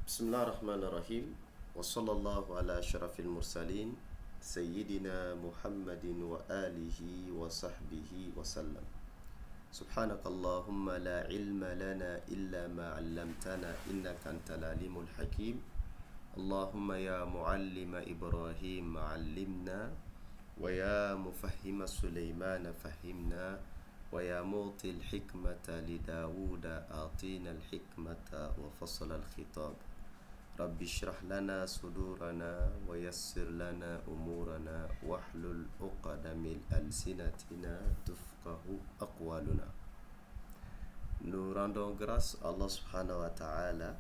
بسم الله الرحمن الرحيم وصلى الله على أشرف المرسلين سيدنا محمد وآله وصحبه وسلم. سبحانك اللهم لا علم لنا إلا ما علمتنا إنك أنت العليم الحكيم. اللهم يا معلم إبراهيم علمنا ويا مفهم سليمان فهمنا ويا معطي الحكمة لداود أعطينا الحكمة وفصل الخطاب. رب اشرح لنا صدورنا ويسر لنا أمورنا واحلل عقد من ألسنتنا تفقه أقوالنا. Nous rendons grâce à Allah subhanahu wa ta'ala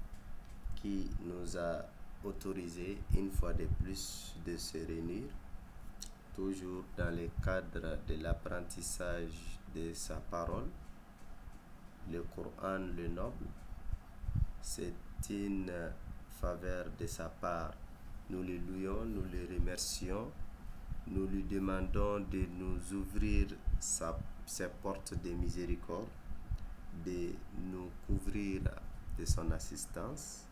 qui nous a autorisé une fois de plus de se réunir, toujours dans le cadre de l'apprentissage de sa parole, le Coran le noble. C'est une faveur de sa part. Nous le louons, nous le remercions, nous lui demandons de nous ouvrir ses portes de miséricorde, de nous couvrir de son assistance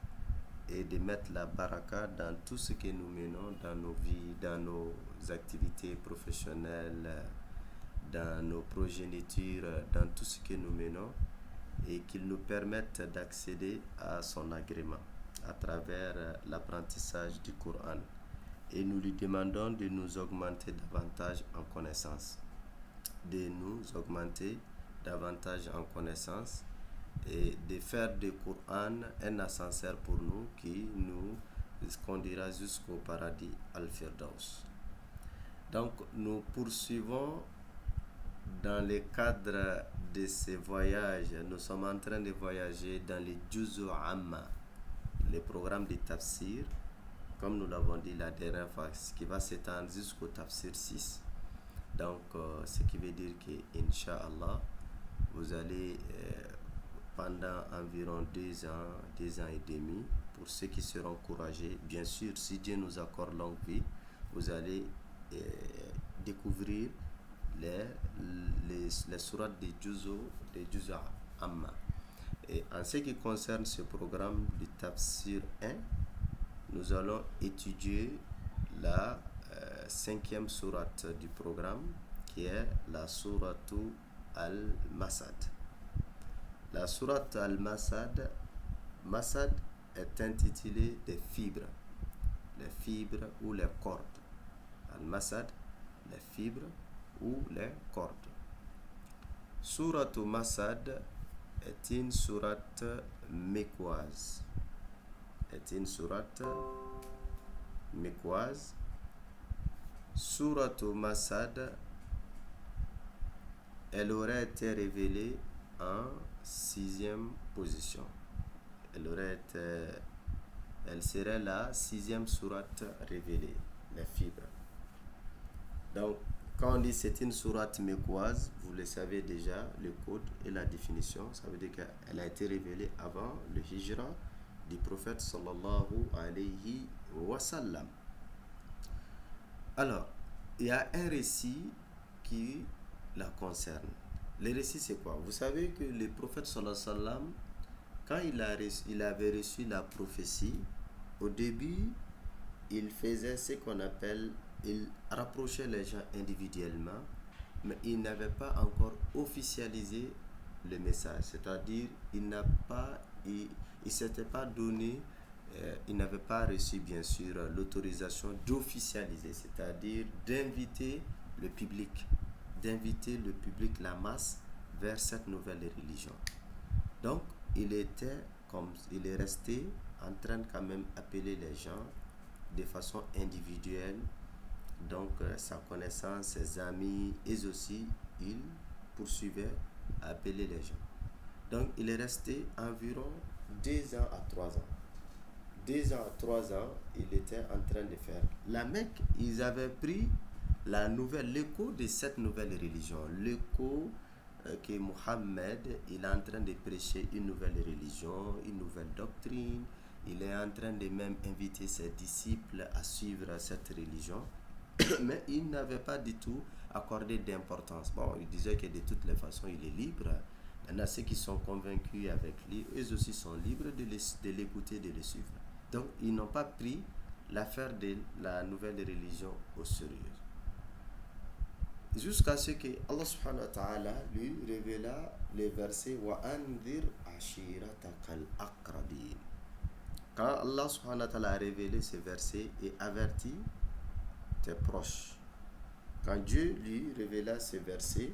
et de mettre la baraka dans tout ce que nous menons dans nos vies, dans nos activités professionnelles, dans nos progénitures, dans tout ce que nous menons, et qu'il nous permette d'accéder à son agrément à travers l'apprentissage du Coran. Et nous lui demandons de nous augmenter davantage en connaissance, de nous augmenter davantage en connaissance et de faire du Coran un ascenseur pour nous qui nous conduira jusqu'au paradis Al-Firdaus. Donc nous poursuivons dans le cadre de ces voyages. Nous sommes en train de voyager dans les Juz'u Amma, le programme de Tafsir, comme nous l'avons dit la dernière fois, ce qui va s'étendre jusqu'au Tafsir 6. Donc, ce qui veut dire que, Inch'Allah, vous allez, pendant environ 2 ans et demi, pour ceux qui seront courageux, bien sûr, si Dieu nous accorde longue vie, vous allez découvrir les sourates de Juz'u Amma. Et en ce qui concerne ce programme de Tafsir 1, nous allons étudier la 5e sourate du programme, qui est la sourate Al-Masad. La sourate Al-Masad, Masad est intitulée des fibres ou les cordes. Al-Masad, les fibres ou les cordes. Sourate Masad est une sourate mécoise. Sourate Masad, elle aurait été révélée en 6e position. Elle serait la 6e sourate révélée, les fibres. Donc, quand on dit c'est une sourate mécoise, vous le savez déjà, le code et la définition, ça veut dire qu'elle a été révélée avant le hijra du prophète sallallahu alayhi wa sallam. Alors, il y a un récit qui la concerne. Le récit, c'est quoi? Vous savez que le prophète sallallahu alayhi wa sallam, quand il avait reçu la prophétie, au début, il faisait ce qu'on appelle, il rapprochait les gens individuellement, mais il n'avait pas encore officialisé le message. C'est-à-dire, il s'était pas donné, il n'avait pas reçu, bien sûr, l'autorisation d'officialiser, c'est-à-dire d'inviter le public, la masse, vers cette nouvelle religion. Donc, il est resté en train de quand même appeler les gens de façon individuelle, donc sa connaissance, ses amis, et aussi il poursuivait à appeler les gens. Donc il est resté environ 2 ans à 3 ans. 2 ans à 3 ans, il était en train de faire la Mecque. Ils avaient pris l'écho de cette nouvelle religion, l'écho que Mohammed, il est en train de prêcher une nouvelle religion, une nouvelle doctrine. Il est en train de même inviter ses disciples à suivre cette religion, mais il n'avait pas du tout accordé d'importance. Bon, il disait que de toutes les façons, il est libre Maintenant, ceux qui sont convaincus avec lui, eux aussi sont libres de l'écouter, de le suivre. Donc, ils n'ont pas pris l'affaire de la nouvelle religion au sérieux. Jusqu'à ce que Allah subhanahu wa ta'ala lui révéla les versets wa anzir ashiratakal aqrabin. Quand Allah subhanahu wa ta'ala a révélé ces versets et avertit tes proches, quand Dieu lui révéla ces versets,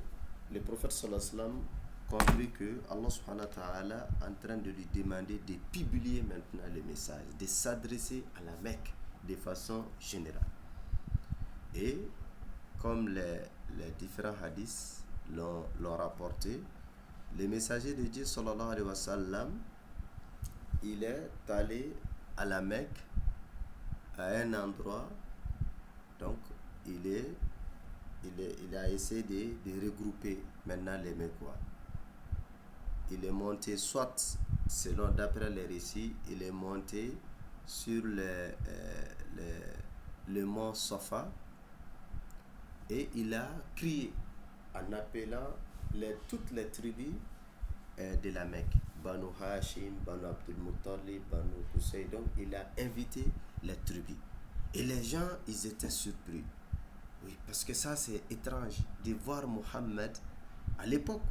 le prophète sallallahu alayhi wa sallam comprit que Allah subhanahu wa ta'ala est en train de lui demander de publier maintenant les messages, de s'adresser à la Mecque de façon générale. Et comme les différents hadiths l'ont rapporté, le messager de Dieu sallallahu alayhi wa sallam, il est allé à la Mecque à un endroit, donc il a essayé de regrouper maintenant les Mecquois. Il est monté, soit selon d'après les récits, il est monté sur le mont Safa et il a crié en appelant toutes les tribus de la Mecque, Banu Hashim, Banu Abdul Muttalib, Banu Qusay. Donc il a invité les tribus et les gens, ils étaient surpris. Oui, parce que ça c'est étrange de voir Mohammed à l'époque.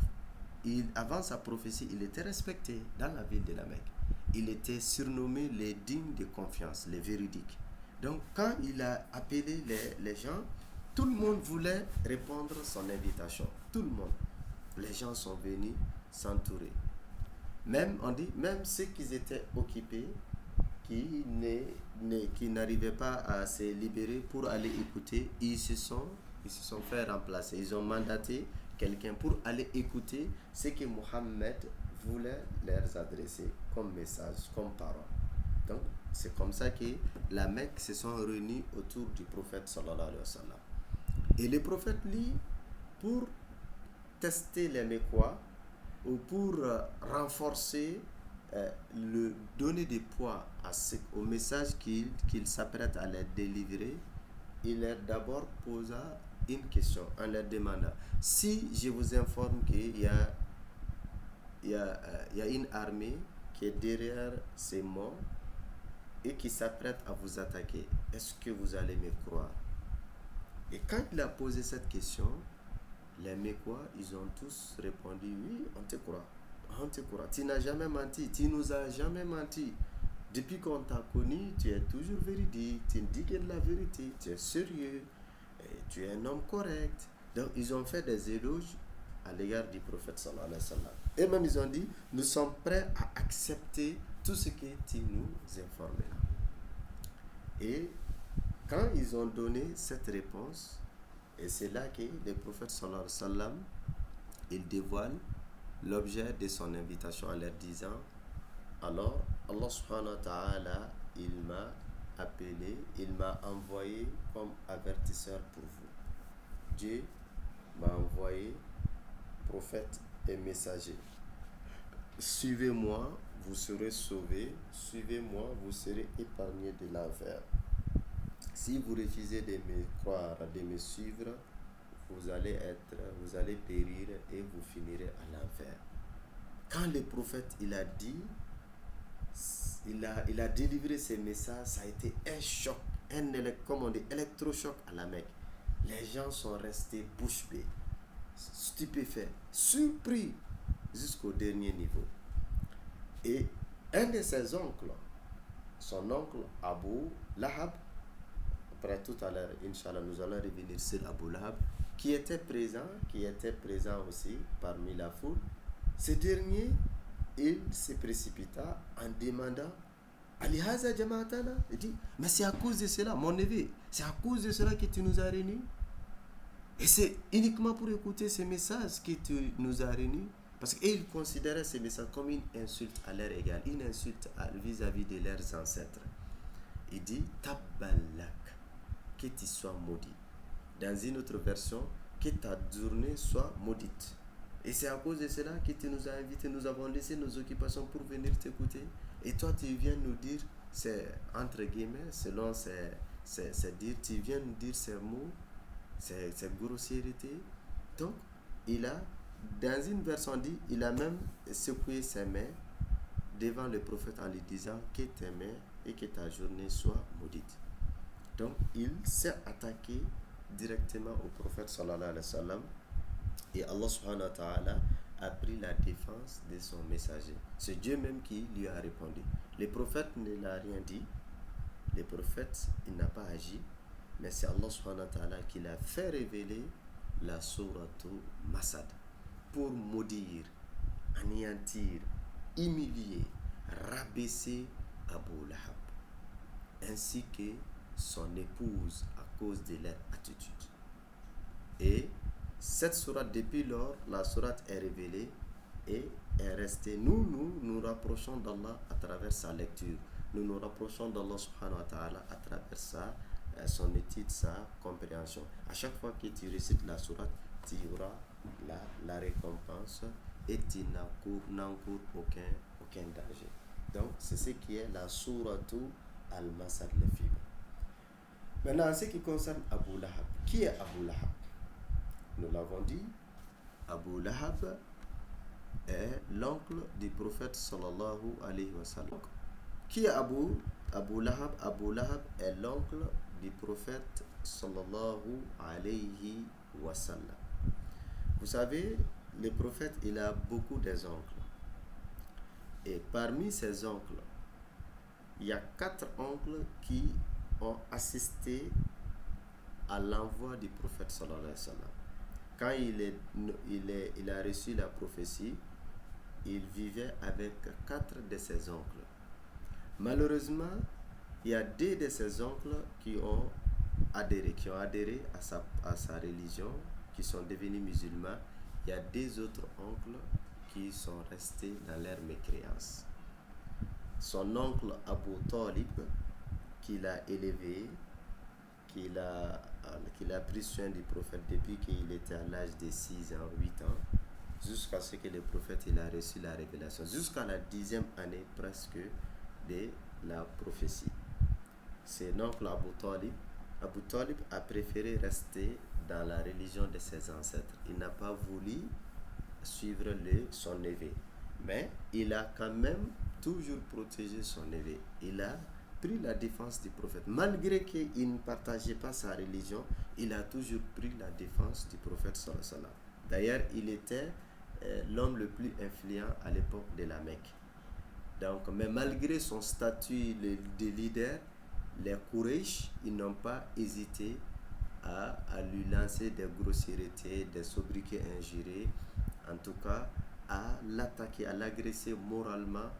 Avant sa prophétie, il était respecté dans la ville de la Mecque. Il était surnommé les dignes de confiance, les véridiques. Donc quand il a appelé les gens, tout le monde voulait répondre à son invitation. Tout le monde. Les gens sont venus s'entourer. Même ceux qui étaient occupés, qui n'arrivaient pas à se libérer pour aller écouter, ils se sont fait remplacer. Ils ont mandaté quelqu'un pour aller écouter ce que Mohammed voulait leur adresser comme message, comme parole. Donc, c'est comme ça que la Mecque se sont réunis autour du prophète sallallahu alayhi wa sallam. Et le prophète, lui, pour tester les Mecquois ou pour renforcer, donner du poids au message qu'il s'apprête à leur délivrer, il leur d'abord posa une question en leur demandant: si je vous informe qu'il y a une armée qui est derrière ces monts et qui s'apprête à vous attaquer, est-ce que vous allez me croire? Et quand il a posé cette question, les Mecquois, ils ont tous répondu: oui, on te croit. On te croit. Tu n'as jamais menti. Tu nous as jamais menti. Depuis qu'on t'a connu, tu es toujours véridique. Tu dis que de la vérité. Tu es sérieux. Et tu es un homme correct. Donc, ils ont fait des éloges à l'égard du prophète sallallahu alayhi wa sallam. Et même, ils ont dit: nous sommes prêts à accepter tout ce que tu nous informes. Et quand ils ont donné cette réponse, et c'est là que le prophète sallallahu alayhi wa sallam, il dévoile l'objet de son invitation en leur disant: alors Allah subhanahu wa ta'ala, il m'a appelé, il m'a envoyé comme avertisseur pour vous. Dieu m'a envoyé prophète et messager. Suivez-moi, vous serez sauvés. Suivez-moi, vous serez épargnés de l'enfer. Si vous refusez de me croire, de me suivre, vous allez périr et vous finirez à l'enfer. Quand le prophète il a délivré ces messages, ça a été un choc, comme on dit, électrochoc à la Mecque. Les gens sont restés bouche bée, stupéfaits, surpris jusqu'au dernier niveau. Et un de ses oncles, son oncle Abu Lahab, après tout à l'heure, Inch'Allah, nous allons revenir sur Abu Lahab, qui était présent aussi parmi la foule. Ce dernier, il se précipita en demandant: Alihaza Jama'atana. Il dit: mais c'est à cause de cela, mon neveu, c'est à cause de cela que tu nous as réunis. Et c'est uniquement pour écouter ces messages que tu nous as réunis. Parce qu'ils considéraient ces messages comme une insulte à leur égard, une insulte vis-à-vis de leurs ancêtres. Il dit: Tabbalak, que tu sois maudit. Dans une autre version, que ta journée soit maudite. Et c'est à cause de cela que tu nous as invités, nous avons laissé nos occupations pour venir t'écouter. Et toi, tu viens nous dire, c'est entre guillemets, selon ces dires, tu viens nous dire ces mots, ces grossièretés. Donc, il a Dans une version dit, il a même secoué ses mains devant le prophète en lui disant que tes mains et que ta journée soit maudite. Donc il s'est attaqué directement au prophète sallallahu alayhi wa sallam et Allah subhanahu wa ta'ala a pris la défense de son messager. C'est Dieu même qui lui a répondu. Le prophète ne l'a rien dit, le prophète il n'a pas agi, mais c'est Allah subhanahu wa ta'ala qui l'a fait révéler la sourate Masad pour maudire, anéantir, humilier, rabaisser Abu Lahab ainsi que son épouse à cause de leur attitude. Et cette sourate, depuis lors, la sourate est révélée et est restée. Nous rapprochons d'Allah à travers sa lecture. Nous nous rapprochons d'Allah subhanahu wa ta'ala à travers son étude, sa compréhension. À chaque fois que tu récites la sourate, tu auras la récompense et tu n'encours aucun danger. Donc, c'est ce qui est la sourate al-Masad al-Fibr. Maintenant, en ce qui concerne Abu Lahab, qui est Abu Lahab? Nous l'avons dit, Abu Lahab est l'oncle du prophète sallallahu alayhi wa sallam. Qui est Abu Lahab? Abu Lahab est l'oncle du prophète sallallahu alayhi wa sallam. Vous savez, le prophète, il a beaucoup d'oncles. Et parmi ses oncles, il y a 4 oncles qui ont assisté à l'envoi du prophète sallallahu alayhi wa sallam. Quand il a reçu la prophétie, il vivait avec 4 de ses oncles. Malheureusement, il y a 2 de ses oncles qui ont adhéré à sa religion, qui sont devenus musulmans. Il y a 2 autres oncles qui sont restés dans leur mécréance. Son oncle Abu Talib, qu'il a élevé, qu'il a pris soin du prophète depuis qu'il était à l'âge de 6 ans, 8 ans, jusqu'à ce que le prophète il a reçu la révélation, jusqu'à la 10e année presque de la prophétie. C'est l'oncle Abu Talib. Abu Talib a préféré rester dans la religion de ses ancêtres. Il n'a pas voulu suivre son neveu. Mais il a quand même toujours protégé son neveu. Il a pris la défense du prophète. Malgré qu'il ne partageait pas sa religion, il a toujours pris la défense du prophète sallallahu alayhi wa sallam. D'ailleurs, il était l'homme le plus influent à l'époque de la Mecque. Donc, mais malgré son statut de leader, les Quraysh, ils n'ont pas hésité à lui lancer des grossièretés, des sobriquets injuriés, en tout cas à l'attaquer, à l'agresser moralement,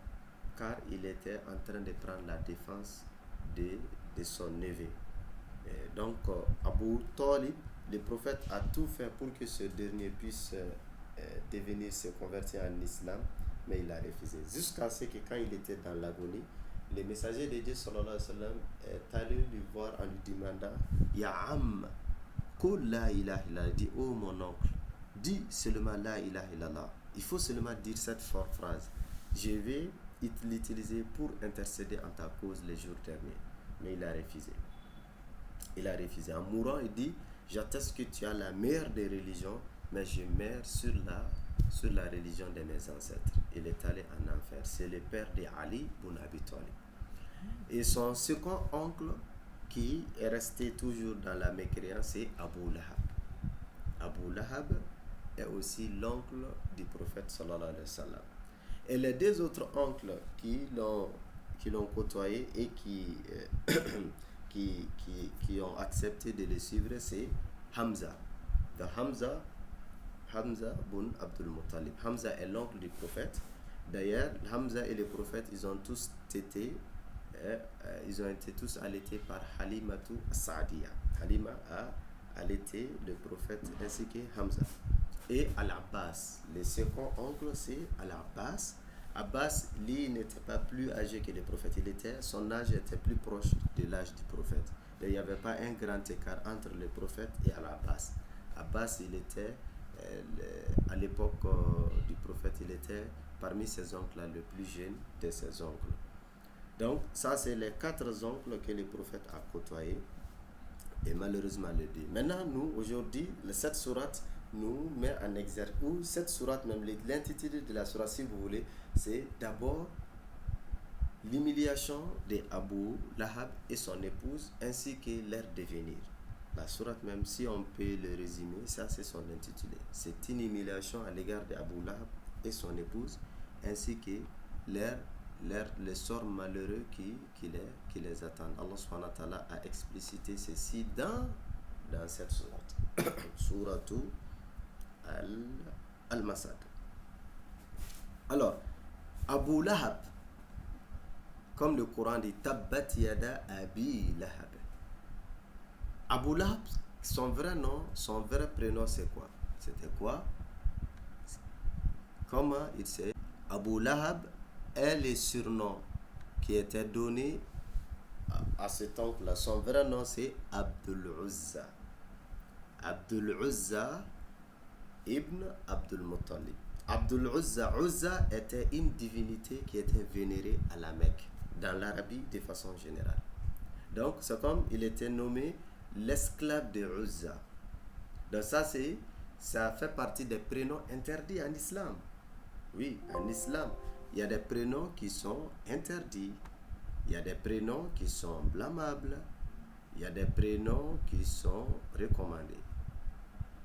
car il était en train de prendre la défense de son neveu. Et donc, Abu Talib, le prophète a tout fait pour que ce dernier puisse se convertir en islam, mais il a refusé. Jusqu'à ce que quand il était dans l'agonie, le messager de Dieu sallallahu alayhi wa sallam est allé lui voir en lui demandant: Ya Am, qul la ilaha illallah, dit: oh mon oncle, dis seulement la ilaha illallah. Il faut seulement dire cette forte phrase. Je vais l'utiliser pour intercéder en ta cause les jours derniers. Mais il a refusé. Il a refusé. En mourant, il dit: j'atteste que tu as la meilleure des religions, mais je meurs sur la religion de mes ancêtres. Il est allé en enfer. C'est le père de Ali ibn Abi Talib. Et son second oncle, qui est resté toujours dans la mécréance, c'est Abu Lahab. Abu Lahab est aussi l'oncle du prophète sallallahu alayhi wa sallam. Et les 2 autres oncles qui l'ont côtoyé et qui ont accepté de le suivre, c'est Hamza. Hamza bin Abdul Muttalib. Hamza est l'oncle du prophète. D'ailleurs, Hamza et le prophète, ils ont été tous allaités par Halimatu Sa'diya. Halima a allaité le prophète ainsi que Hamza. Et Al-Abbas, le second oncle, c'est Al-Abbas. Abbas, lui, n'était pas plus âgé que le prophète. Son âge était plus proche de l'âge du prophète. Et il n'y avait pas un grand écart entre le prophète et Al-Abbas. Abbas, il était, à l'époque du prophète, il était parmi ses oncles le plus jeune de ses oncles. Donc, ça, c'est les 4 oncles que le prophète a côtoyés. Et malheureusement, le dit. Maintenant, nous, aujourd'hui, cette sourate nous met en exergue, ou cette sourate même, l'intitulé de la sourate si vous voulez, c'est d'abord l'humiliation d'Abu Lahab et son épouse ainsi que leur devenir. La sourate même, si on peut le résumer, ça c'est son intitulé. C'est une humiliation à l'égard d'Abu Lahab et son épouse ainsi que les sorts malheureux qui les attendent. Allah subhanahu wa ta'ala a explicité ceci dans cette sourate. Suratu Al-Masad. Alors, Abu Lahab, comme le Coran dit, Tabbat yada Abi Lahab. Abu Lahab, son vrai prénom c'est quoi? C'était quoi? Comment il s'est? Abu Lahab est le surnom qui était donné à cet oncle-là. Son vrai nom c'est Abdul Uzza. Abdul Uzza ibn Abdul Muttalib. Abdul Uzza. Uzza était une divinité qui était vénérée à la Mecque, dans l'Arabie de façon générale. Donc, c'est comme il était nommé l'esclave de Uzza. Donc ça fait partie des prénoms interdits en islam. Oui, en islam, il y a des prénoms qui sont interdits. Il y a des prénoms qui sont blâmables. Il y a des prénoms qui sont recommandés.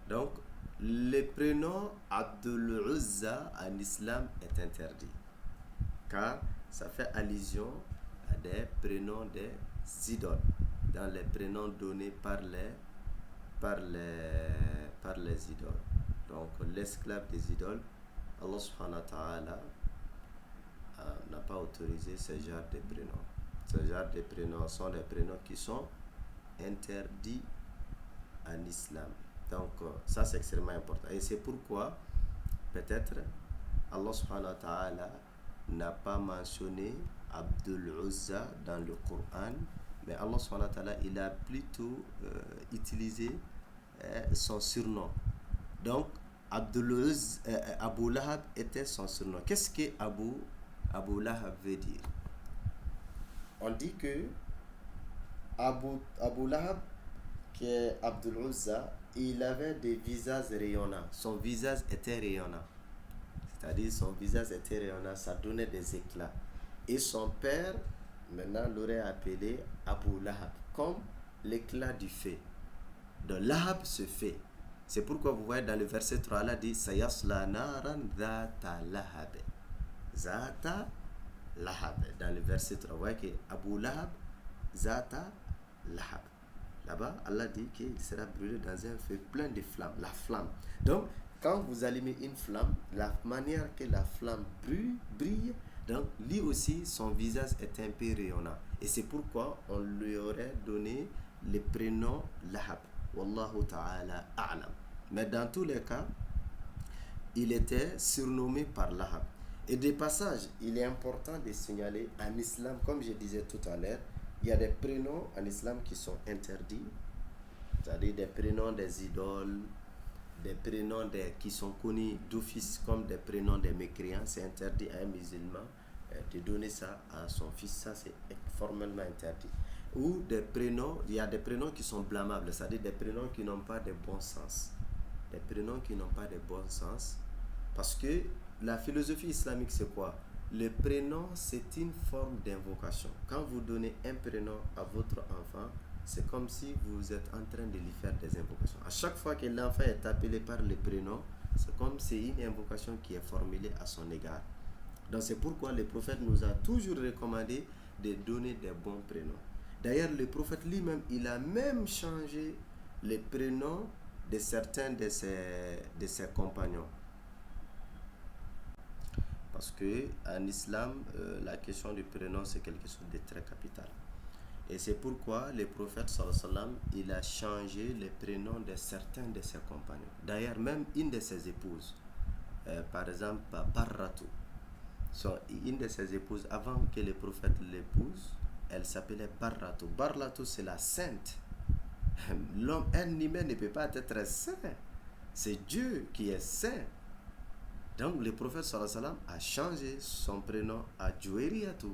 Donc, le prénom Abdul Uzza en islam est interdit, car ça fait allusion à des prénoms des idoles, dans les prénoms donnés par les idoles. Donc l'esclave des idoles, Allah subhanahu wa ta'ala n'a pas autorisé ce genre de prénoms. Ce genre de prénoms sont des prénoms qui sont interdits en islam. Donc ça c'est extrêmement important. Et c'est pourquoi peut-être Allah subhanahu wa ta'ala n'a pas mentionné Abdul Uzza dans le Coran, mais Allah subhanahu wa ta'ala il a plutôt utilisé son surnom. Donc Abu Lahab était son surnom. Qu'est-ce que Abu Lahab veut dire? On dit que Abu Lahab, qui est Abdul Uzza, il avait des visages rayonnants. Son visage était rayonnant. C'est-à-dire son visage était rayonnant, ça donnait des éclats. Et son père, maintenant, l'aurait appelé Abu Lahab, comme l'éclat du feu. Donc Lahab se fait. C'est pourquoi vous voyez dans le verset 3, Allah dit Sayasla naran zata lahab. Zata lahab. Dans le verset 3, vous voyez que Abu Lahab, zata lahab. Là-bas, Allah dit qu'il sera brûlé dans un feu plein de flammes, la flamme. Donc, quand vous allumez une flamme, la manière que la flamme brille, donc lui aussi, son visage est un peu rayonnant. Et c'est pourquoi on lui aurait donné le prénom Lahab. Wallahu ta'ala a'lam. Mais dans tous les cas, il était surnommé par Lahab. Et de passage, il est important de signaler en islam, comme je disais tout à l'heure, il y a des prénoms en islam qui sont interdits, c'est-à-dire des prénoms des idoles, des prénoms qui sont connus d'office comme des prénoms des mécréants. C'est interdit à un musulman de donner ça à son fils. Ça, c'est formellement interdit. Ou des prénoms, il y a des prénoms qui sont blâmables, c'est-à-dire des prénoms qui n'ont pas de bon sens. Des prénoms qui n'ont pas de bon sens. Parce que la philosophie islamique, c'est quoi? Le prénom, c'est une forme d'invocation. Quand vous donnez un prénom à votre enfant, c'est comme si vous êtes en train de lui faire des invocations. À chaque fois que l'enfant est appelé par le prénom, c'est comme si c'est une invocation qui est formulée à son égard. Donc c'est pourquoi le prophète nous a toujours recommandé de donner des bons prénoms. D'ailleurs, le prophète lui-même, il a même changé les prénoms de certains de ses compagnons. Parce que en islam, la question du prénom, c'est quelque chose de très capital. Et c'est pourquoi le prophète sallallahu alayhi wa sallam, il a changé les prénoms de certains de ses compagnons. D'ailleurs, même une de ses épouses, par exemple, Barratu, une de ses épouses, avant que le prophète l'épouse, elle s'appelait Barratu. Barratu, c'est la sainte. Un humain ne peut pas être saint. C'est Dieu qui est saint. Donc le prophète sallallahu alayhi wa sallam a changé son prénom à Juwayriyatu.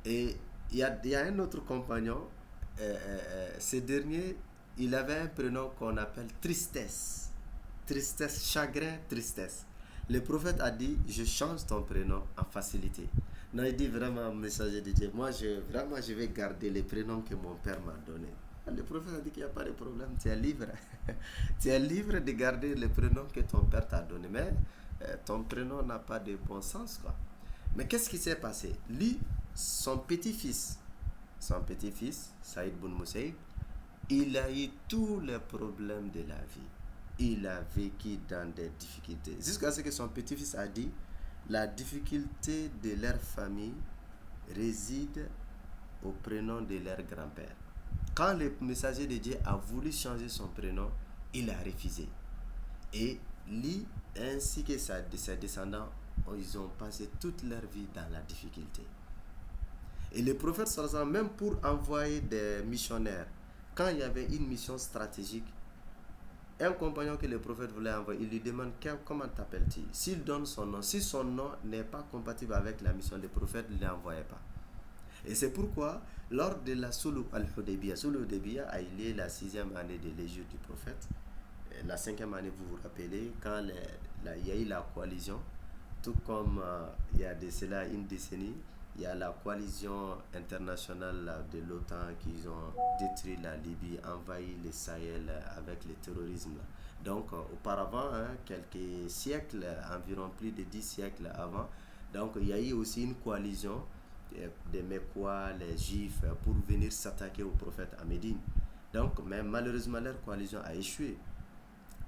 Et il y a un autre compagnon, ce dernier, il avait un prénom qu'on appelle tristesse. Tristesse, chagrin, tristesse. Le prophète a dit, je change ton prénom en facilité. Non, il dit vraiment, messager de Dieu, moi, je vais garder les prénoms que mon père m'a donnés. Le prophète a dit qu'il n'y a pas de problème, tu es libre. Tu es libre de garder le prénom que ton père t'a donné. Mais ton prénom n'a pas de bon sens, quoi. Mais qu'est-ce qui s'est passé? Lui, son petit-fils, Saïd Boun Moussaïb, il a eu tous les problèmes de la vie. Il a vécu dans des difficultés. Jusqu'à ce que son petit-fils a dit, la difficulté de leur famille réside au prénom de leur grand-père. Quand le messager de Dieu a voulu changer son prénom, il a refusé. Et lui, ainsi que ses descendants, ils ont passé toute leur vie dans la difficulté. Et le prophète sallallahu alayhi wa sallam, même pour envoyer des missionnaires, quand il y avait une mission stratégique, un compagnon que le prophète voulait envoyer, il lui demande comment t'appelles-tu? S'il donne son nom, si son nom n'est pas compatible avec la mission, le prophète ne l'envoyait pas. Et c'est pourquoi, lors de la Sulh al-Hudaybiyah, Sulh al-Hudaybiyah a eu la 6e année de l'égide du prophète. La 5e année, vous vous rappelez, quand il y a eu la coalition, tout comme il y a de cela une décennie, il y a la coalition internationale de l'OTAN qui ont détruit la Libye, envahi le Sahel avec le terrorisme. Donc, auparavant, quelques siècles, environ plus de 10 siècles avant, donc il y a eu aussi une coalition des Mecquois, les Juifs, pour venir s'attaquer au prophète à Médine. Donc, mais malheureusement, leur coalition a échoué.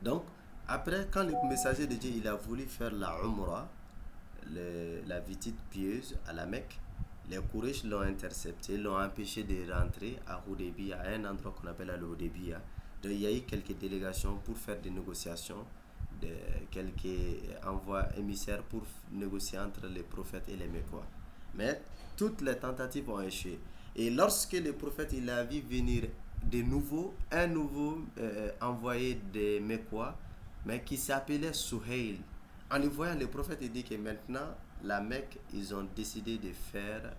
Donc, après, quand le messager de Dieu il a voulu faire la Umrah, la visite pieuse à la Mecque, les Quraysh l'ont intercepté, l'ont empêché de rentrer à Hudaybiyah, à un endroit qu'on appelle le Hudaybiyah. Donc, il y a eu quelques délégations pour faire des négociations, quelques envois émissaires pour négocier entre les prophètes et les Mecquois. Mais toutes les tentatives ont échoué. Et lorsque le prophète il a vu venir un nouveau envoyé des Mecquois, mais qui s'appelait Suhail. En le voyant, le prophète il dit que maintenant, la Mecque, ils ont décidé de faire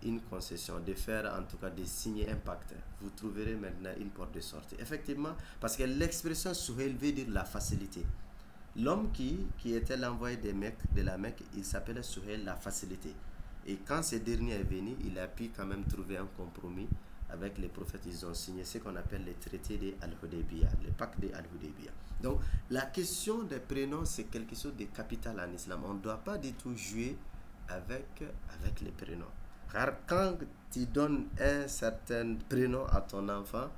une concession, en tout cas de signer un pacte. Vous trouverez maintenant une porte de sortie. Effectivement, parce que l'expression Suhail veut dire la facilité. L'homme qui était l'envoyé de la Mecque, il s'appelait Suhail, la facilité. Et quand ce dernier est venu, il a pu quand même trouver un compromis avec les prophètes. Ils ont signé ce qu'on appelle le traité de Al-Hudaybiyah, le pacte de Al-Hudaybiyah. Donc, la question des prénoms, c'est quelque chose de capital en islam. On ne doit pas du tout jouer avec les prénoms. Car quand tu donnes un certain prénom à ton enfant,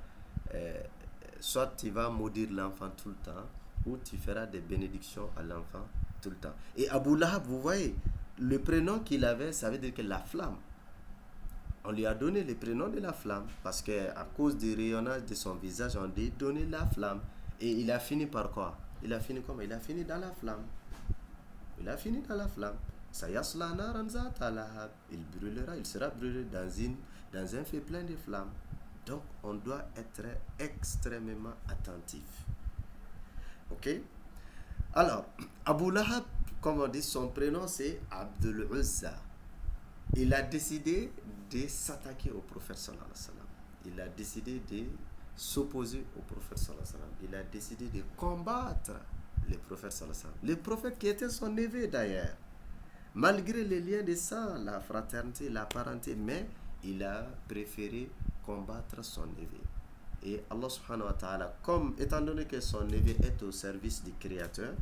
soit tu vas maudire l'enfant tout le temps, ou tu feras des bénédictions à l'enfant tout le temps. Et Abu Lahab, vous voyez, le prénom qu'il avait, ça veut dire que la flamme. On lui a donné le prénom de la flamme parce qu'à cause du rayonnage de son visage, on lui a donné la flamme. Et il a fini par quoi? Il a fini comment? Il a fini dans la flamme. Il a fini dans la flamme. Sayasla naran zata lahab. Il brûlera, il sera brûlé dans un feu plein de flammes. Donc, on doit être extrêmement attentif. Ok? Alors, Abu Lahab, comme on dit, son prénom c'est Abdul Uzza. Il a décidé de s'attaquer au prophète sallallahu alayhi wa sallam. Il a décidé de s'opposer au prophète sallallahu alayhi wa sallam. Il a décidé de combattre le prophète sallallahu alayhi wa sallam. Le prophète qui était son neveu d'ailleurs. Malgré les liens de sang, la fraternité, la parenté, mais il a préféré combattre son neveu. Et Allah subhanahu wa ta'ala, comme étant donné que son neveu est au service du Créateur,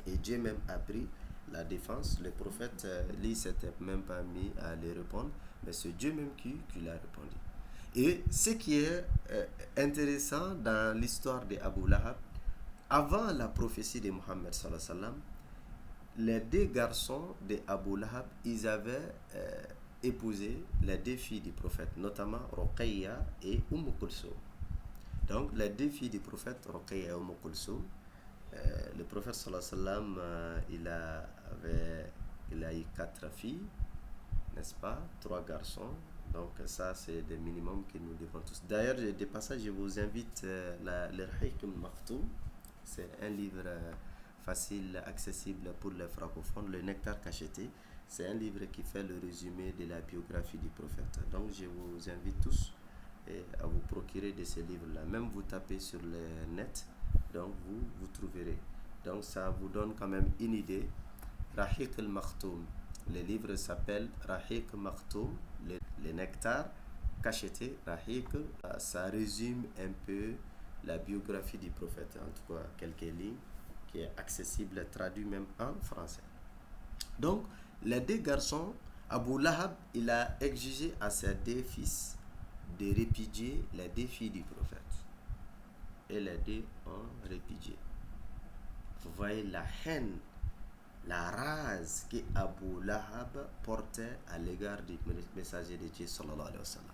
et Dieu même a pris la défense, le prophète, lui, s'était même pas mis à les répondre, mais c'est Dieu même qui l'a répondu. Et ce qui est intéressant dans l'histoire d'Abu Lahab, avant la prophétie de Mohammed sallallahu alayhi wa sallam, les deux garçons d'Abu Lahab, ils avaient épousé les deux filles du prophète, notamment Ruqayya et Kulsum. Donc, les deux filles du prophète, Ruqayya et Kulsum, le prophète sallallahu alayhi wa sallam, il a eu 4 filles, n'est-ce pas, 3 garçons. Donc ça c'est le minimum que nous devons tous. D'ailleurs, de passage, je vous invite le Rahiq al-Maktoum. C'est un livre facile, accessible pour les francophones, le Nectar cacheté. C'est un livre qui fait le résumé de la biographie du prophète. Donc je vous invite tous et à vous procurer de ces livres-là. Même vous tapez sur le net, donc vous trouverez. Donc ça vous donne quand même une idée. Rahiq al-Makhtoum. Le livre s'appelle Rahiq Makhtoum, le nectar cacheté. Rahiq, ça résume un peu la biographie du prophète, en tout cas quelques lignes, qui est accessible, traduit même en français. Donc, les deux garçons, Abu Lahab, il a exigé à ses deux fils de répudier les deux filles du prophète. Et les deux ont répudié. Vous voyez la haine, la rage que Abu Lahab portait à l'égard du messager de Dieu sallallahu alayhi wa sallam.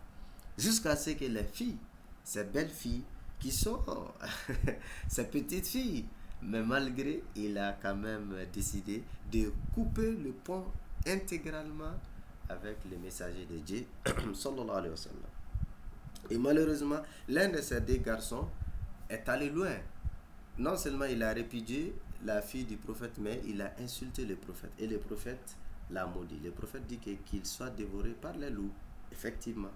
Jusqu'à ce que les filles, ces belles filles, qui sont ces petites filles, mais malgré, il a quand même décidé de couper le pont intégralement avec le messager de Dieu sallallahu alayhi wa sallam. Et malheureusement, l'un de ces deux garçons est allé loin. Non seulement il a répudié la fille du prophète, mais il a insulté le prophète. Et le prophète l'a maudit. Le prophète dit qu'il soit dévoré par les loups. Effectivement.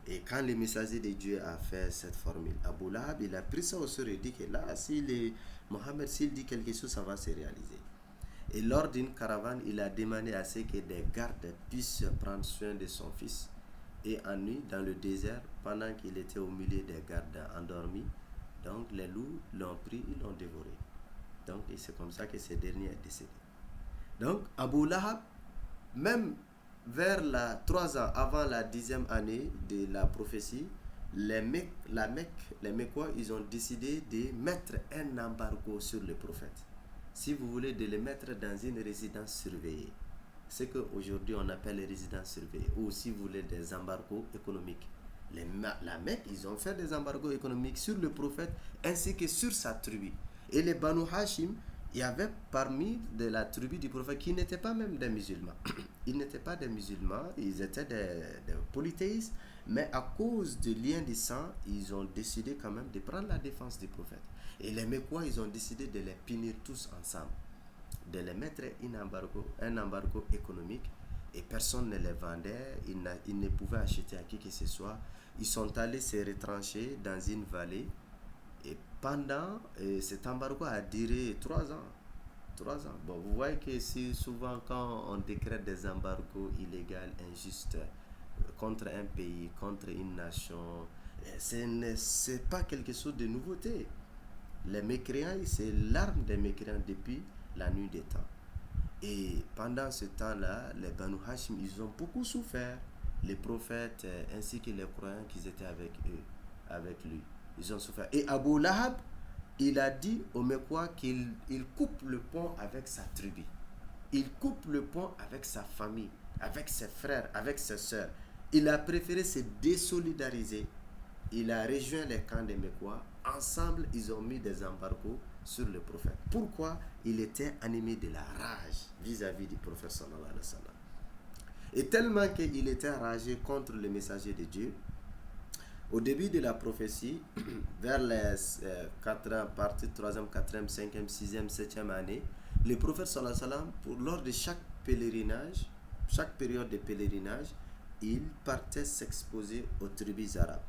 Et quand le messager de Dieu a fait cette formule, Abu Lahab, il a pris ça au sérieux. Il dit que là, si Mohammed, s'il dit quelque chose, ça va se réaliser. Et lors d'une caravane, il a demandé à ce que des gardes puissent prendre soin de son fils. Et en nuit, dans le désert, pendant qu'il était au milieu des gardes endormis, donc les loups l'ont pris, ils l'ont dévoré. Donc et c'est comme ça que ce dernier est décédé. Donc Abu Lahab, même vers 3 ans avant la 10e année de la prophétie, les Mecquois, ils ont décidé de mettre un embargo sur le prophète. Si vous voulez, de le mettre dans une résidence surveillée. Ce qu'aujourd'hui on appelle les résidences surveillées. Ou si vous voulez, des embargos économiques. La Mecque, ils ont fait des embargos économiques sur le prophète ainsi que sur sa tribu. Et les Banu Hashim, il y avait parmi de la tribu du prophète qui n'étaient pas même des musulmans. Ils n'étaient pas des musulmans, ils étaient des polythéistes, mais à cause du lien du sang, ils ont décidé quand même de prendre la défense du prophète. Et les Mecquois, ils ont décidé de les punir tous ensemble, de les mettre un embargo économique, et personne ne les vendait, ils ne pouvaient acheter à qui que ce soit. Ils sont allés se retrancher dans une vallée. Et pendant cet embargo a duré 3 ans. 3 ans. Bon, vous voyez que si souvent quand on décrète des embargos illégaux, injustes, contre un pays, contre une nation, c'est pas quelque chose de nouveauté. Les mécréants, c'est l'arme des mécréants depuis la nuit des temps. Et pendant ce temps-là, les Banu Hashim, ils ont beaucoup souffert. Les prophètes ainsi que les croyants qui étaient avec eux, avec lui. Ils ont souffert. Et Abu Lahab, il a dit aux Mecquois qu'il coupe le pont avec sa tribu. Il coupe le pont avec sa famille, avec ses frères, avec ses soeurs. Il a préféré se désolidariser. Il a rejoint les camps des Mecquois. Ensemble, ils ont mis des embargos sur le prophète. Pourquoi? Il était animé de la rage vis-à-vis du prophète sallallahu alayhi wa sallam. Et tellement qu'il était enragé contre le messager de Dieu, au début de la prophétie, vers les 4 ans, partie 3e, 4e, 5e, 6e, 7e année, le prophète sallallahu alayhi wa sallam, lors de chaque pèlerinage, chaque période de pèlerinage, il partait s'exposer aux tribus arabes.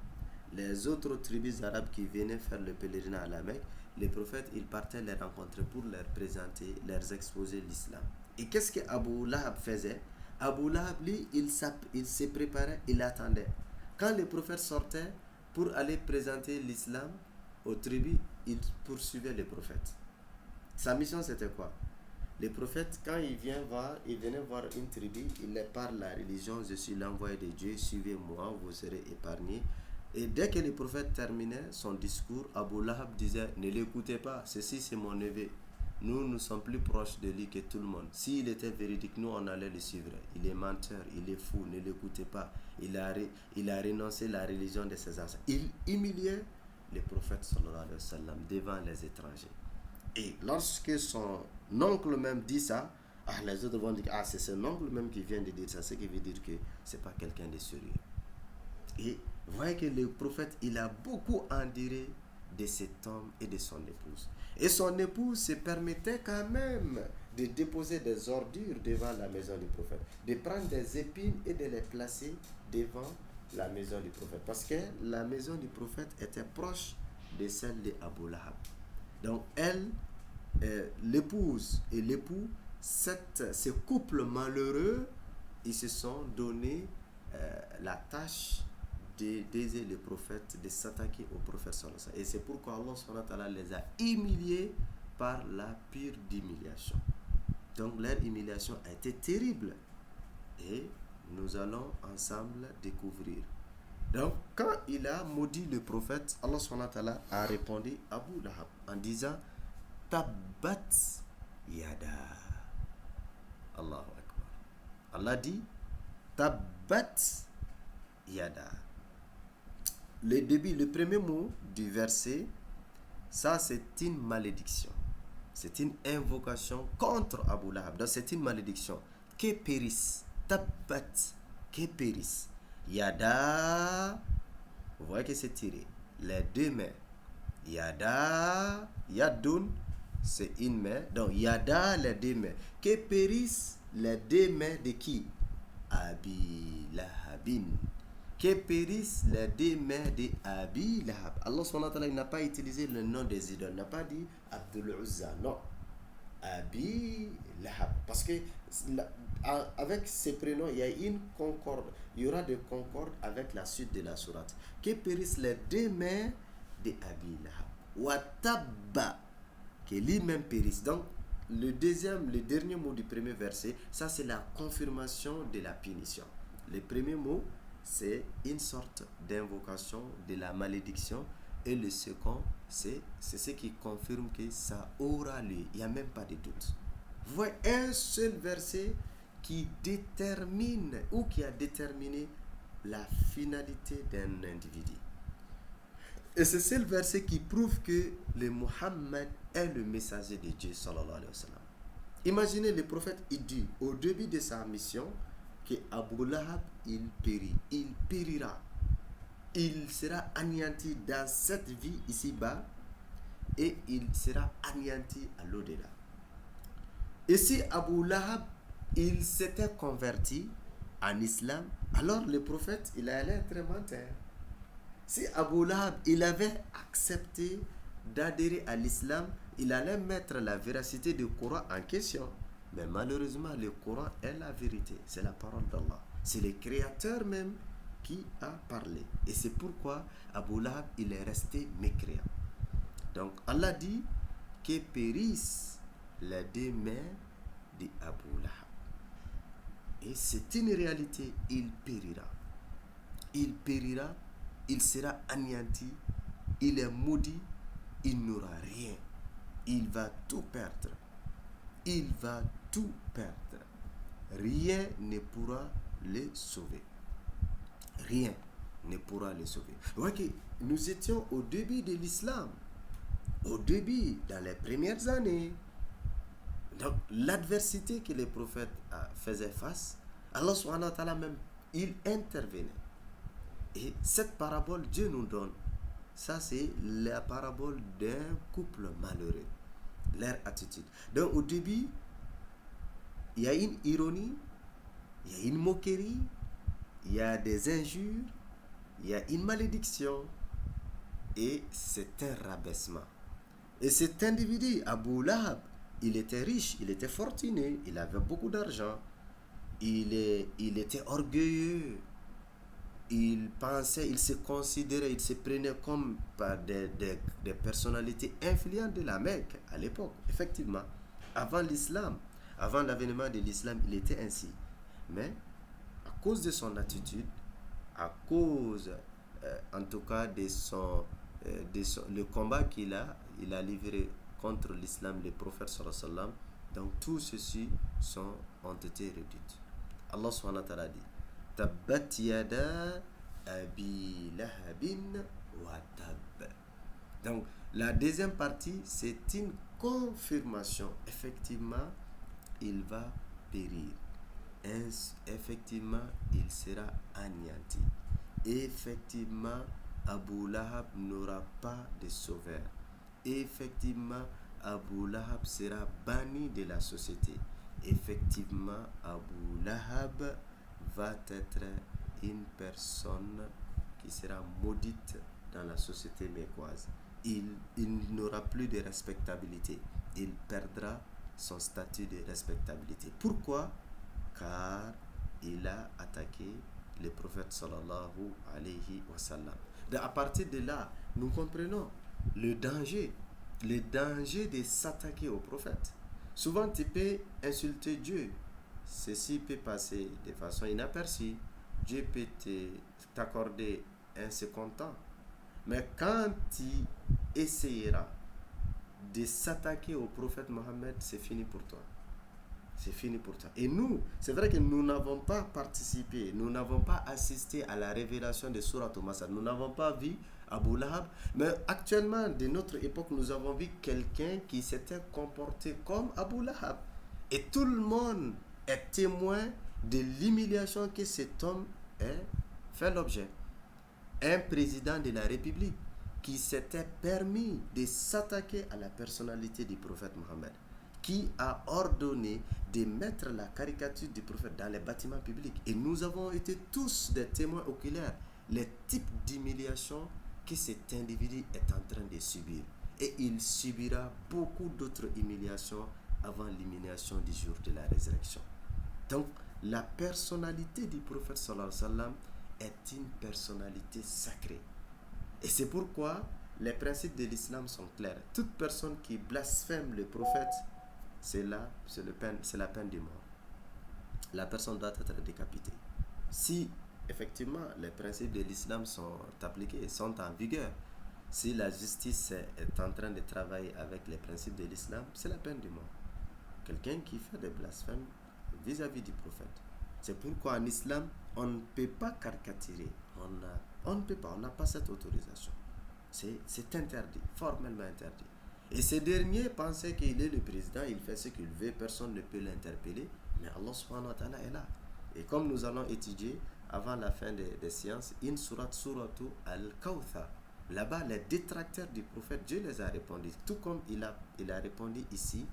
Les autres tribus arabes qui venaient faire le pèlerinage à la Mecque, les prophètes, ils partaient les rencontrer pour leur présenter, leur exposer l'islam. Et qu'est-ce que Abu Lahab faisait? Abu Lahab, lui, il se préparait, il attendait. Quand le prophète sortait pour aller présenter l'islam aux tribus, il poursuivait le prophète. Sa mission, c'était quoi? Le prophète, quand il venait voir une tribu, il leur parle la religion, je suis l'envoyé de Dieu, suivez-moi, vous serez épargnés. Et dès que le prophète terminait son discours, Abu Lahab disait, ne l'écoutez pas, ceci c'est mon neveu. Nous sommes plus proches de lui que tout le monde. S'il était véridique, nous on allait le suivre. Il est menteur, il est fou, ne l'écoutez pas. Il a renoncé à la religion de ses ancêtres. Il humiliait le prophète sallallahu alayhi wa sallam devant les étrangers. Et lorsque son oncle même dit ça, les autres vont dire, c'est son oncle même qui vient de dire ça, ce qui veut dire que c'est pas quelqu'un de sérieux. Et vous voyez que le prophète, il a beaucoup enduré de cet homme et de son épouse. Et son épouse se permettait quand même de déposer des ordures devant la maison du prophète, de prendre des épines et de les placer devant la maison du prophète. Parce que la maison du prophète était proche de celle d'Abu Lahab. Donc elle, l'épouse et l'époux, ce couple malheureux, ils se sont donné la tâche d'aider le prophète, de s'attaquer au prophète sallallahu alayhi wa sallam. Et c'est pourquoi Allah subhanahu wa ta'ala les a humiliés par la pire d'humiliation. Donc leur humiliation a été terrible. Et nous allons ensemble découvrir. Donc quand il a maudit le prophète, Allah subhanahu wa ta'ala a répondu à Abu Lahab en disant Tabbat yada. Allahu Akbar. Allah dit Tabbat yada. Le début, le premier mot du verset, ça c'est une malédiction. C'est une invocation contre Abu Lahab. Donc c'est une malédiction. Que périsse. Tabbat. Que périsse. Yada. Vous voyez que c'est tiré. Les deux mains. Yada. Yadun. C'est une main. Donc yada, les deux mains. Que périssent les deux mains de qui? Abi Lahabin. Que périssent les deux mains de Abi Lahab. Allah subhanahu wa ta'ala n'a pas utilisé le nom des idoles. Il n'a pas dit Abdul Uzza. Non. Abi Lahab. Parce que avec ces prénoms, il y a une concorde. Il y aura de concorde avec la suite de la sourate. Que périssent les deux mains de Abi Lahab. Watabba. Que lui-même périsse. Donc, le dernier mot du premier verset, ça c'est la confirmation de la punition. Le premier mot, c'est une sorte d'invocation de la malédiction. Et le second, c'est ce qui confirme que ça aura lieu. Il n'y a même pas de doute. Vous voyez un seul verset qui détermine ou qui a déterminé la finalité d'un individu. Et c'est ce verset qui prouve que le Muhammad est le messager de Dieu sallallahu alayhi wa sallam. Imaginez le prophète, il dit au début de sa mission que Abu Lahab, il périt, il périra. Il sera anéanti dans cette vie ici-bas et il sera anéanti à l'au-delà. Et si Abu Lahab, il s'était converti en islam, alors le prophète, il allait être menteur. Si Abu Lahab, il avait accepté d'adhérer à l'islam, il allait mettre la véracité du Coran en question. Mais malheureusement, le Coran est la vérité. C'est la parole d'Allah. C'est le Créateur même qui a parlé. Et c'est pourquoi Abu Lahab, il est resté mécréant. Donc Allah dit que périssent les deux mains d'Abu Lahab. Et c'est une réalité, il périra. Il périra, il sera anéanti, il est maudit, il n'aura rien. Il va tout perdre. Il va tout perdre. Rien ne pourra le sauver. Rien ne pourra le sauver. Vous voyez que nous étions au début de l'islam. Au début, dans les premières années. Donc, l'adversité que les prophètes faisaient face, Allah subhanahu wa ta'ala même, il intervenait. Et cette parabole, Dieu nous donne. Ça, c'est la parabole d'un couple malheureux. Leur attitude. Donc, au début, il y a une ironie, il y a une moquerie, il y a des injures, il y a une malédiction. Et c'est un rabaissement. Et cet individu, Abu Lahab, il était riche, il était fortuné, il avait beaucoup d'argent, il était orgueilleux, il pensait, il se considérait, il se prenait comme des personnalités influentes de la Mecque à l'époque. Effectivement, avant l'islam, avant l'avènement de l'islam, il était ainsi. Mais à cause de son attitude, à cause en tout cas de le combat qu'il a livré contre l'islam, les prophètes sallallahu alayhi wa sallam, donc tout ceci ont été réduits. Allah subhanahu wa ta'ala dit Tabbat yada Abi Lahabin wa tab. Donc la deuxième partie, c'est une confirmation. Effectivement, il va périr. Effectivement, il sera anéanti. Effectivement, Abu Lahab n'aura pas de sauveur. Effectivement, Abu Lahab sera banni de la société. Effectivement, Abu Lahab va être une personne qui sera maudite dans la société mécoise. Il n'aura plus de respectabilité. Il perdra son statut de respectabilité. Pourquoi? Car il a attaqué le prophète sallallahu alayhi wa sallam. À partir de là, nous comprenons le danger de s'attaquer au prophète. Souvent, tu peux insulter Dieu. Ceci peut passer de façon inaperçue. Dieu peut t'accorder un second temps. Mais quand tu essayeras de s'attaquer au prophète Mohammed, c'est fini pour toi. C'est fini pour toi. Et nous, c'est vrai que nous n'avons pas participé, nous n'avons pas assisté à la révélation de Surat Al-Masad. Nous n'avons pas vu Abu Lahab. Mais actuellement, de notre époque, nous avons vu quelqu'un qui s'était comporté comme Abu Lahab. Et tout le monde est témoin de l'humiliation que cet homme a fait l'objet. Un président de la République qui s'était permis de s'attaquer à la personnalité du prophète Mohammed, qui a ordonné de mettre la caricature du prophète dans les bâtiments publics. Et nous avons été tous des témoins oculaires, les types d'humiliation que cet individu est en train de subir. Et il subira beaucoup d'autres humiliations avant l'humiliation du jour de la résurrection. Donc, la personnalité du prophète sallallahu alayhi wa sallam est une personnalité sacrée. Et c'est pourquoi les principes de l'islam sont clairs. Toute personne qui blasphème le prophète, c'est la peine de mort. La personne doit être décapitée. Si effectivement les principes de l'islam sont appliqués, sont en vigueur, si la justice est en train de travailler avec les principes de l'islam, c'est la peine de mort. Quelqu'un qui fait des blasphèmes vis-à-vis du prophète. C'est pourquoi en islam, on ne peut pas caricaturer. On ne peut pas, on n'a pas cette autorisation. C'est interdit, formellement interdit. Et ce dernier pensait qu'il est le président, il fait ce qu'il veut, personne ne peut l'interpeller, mais Allah subhanahu wa ta'ala est là. Et comme nous allons étudier avant la fin des séances, une suratu al-Kawthar. Là-bas, les détracteurs du prophète, Dieu les a répondus, tout comme il a répondu ici,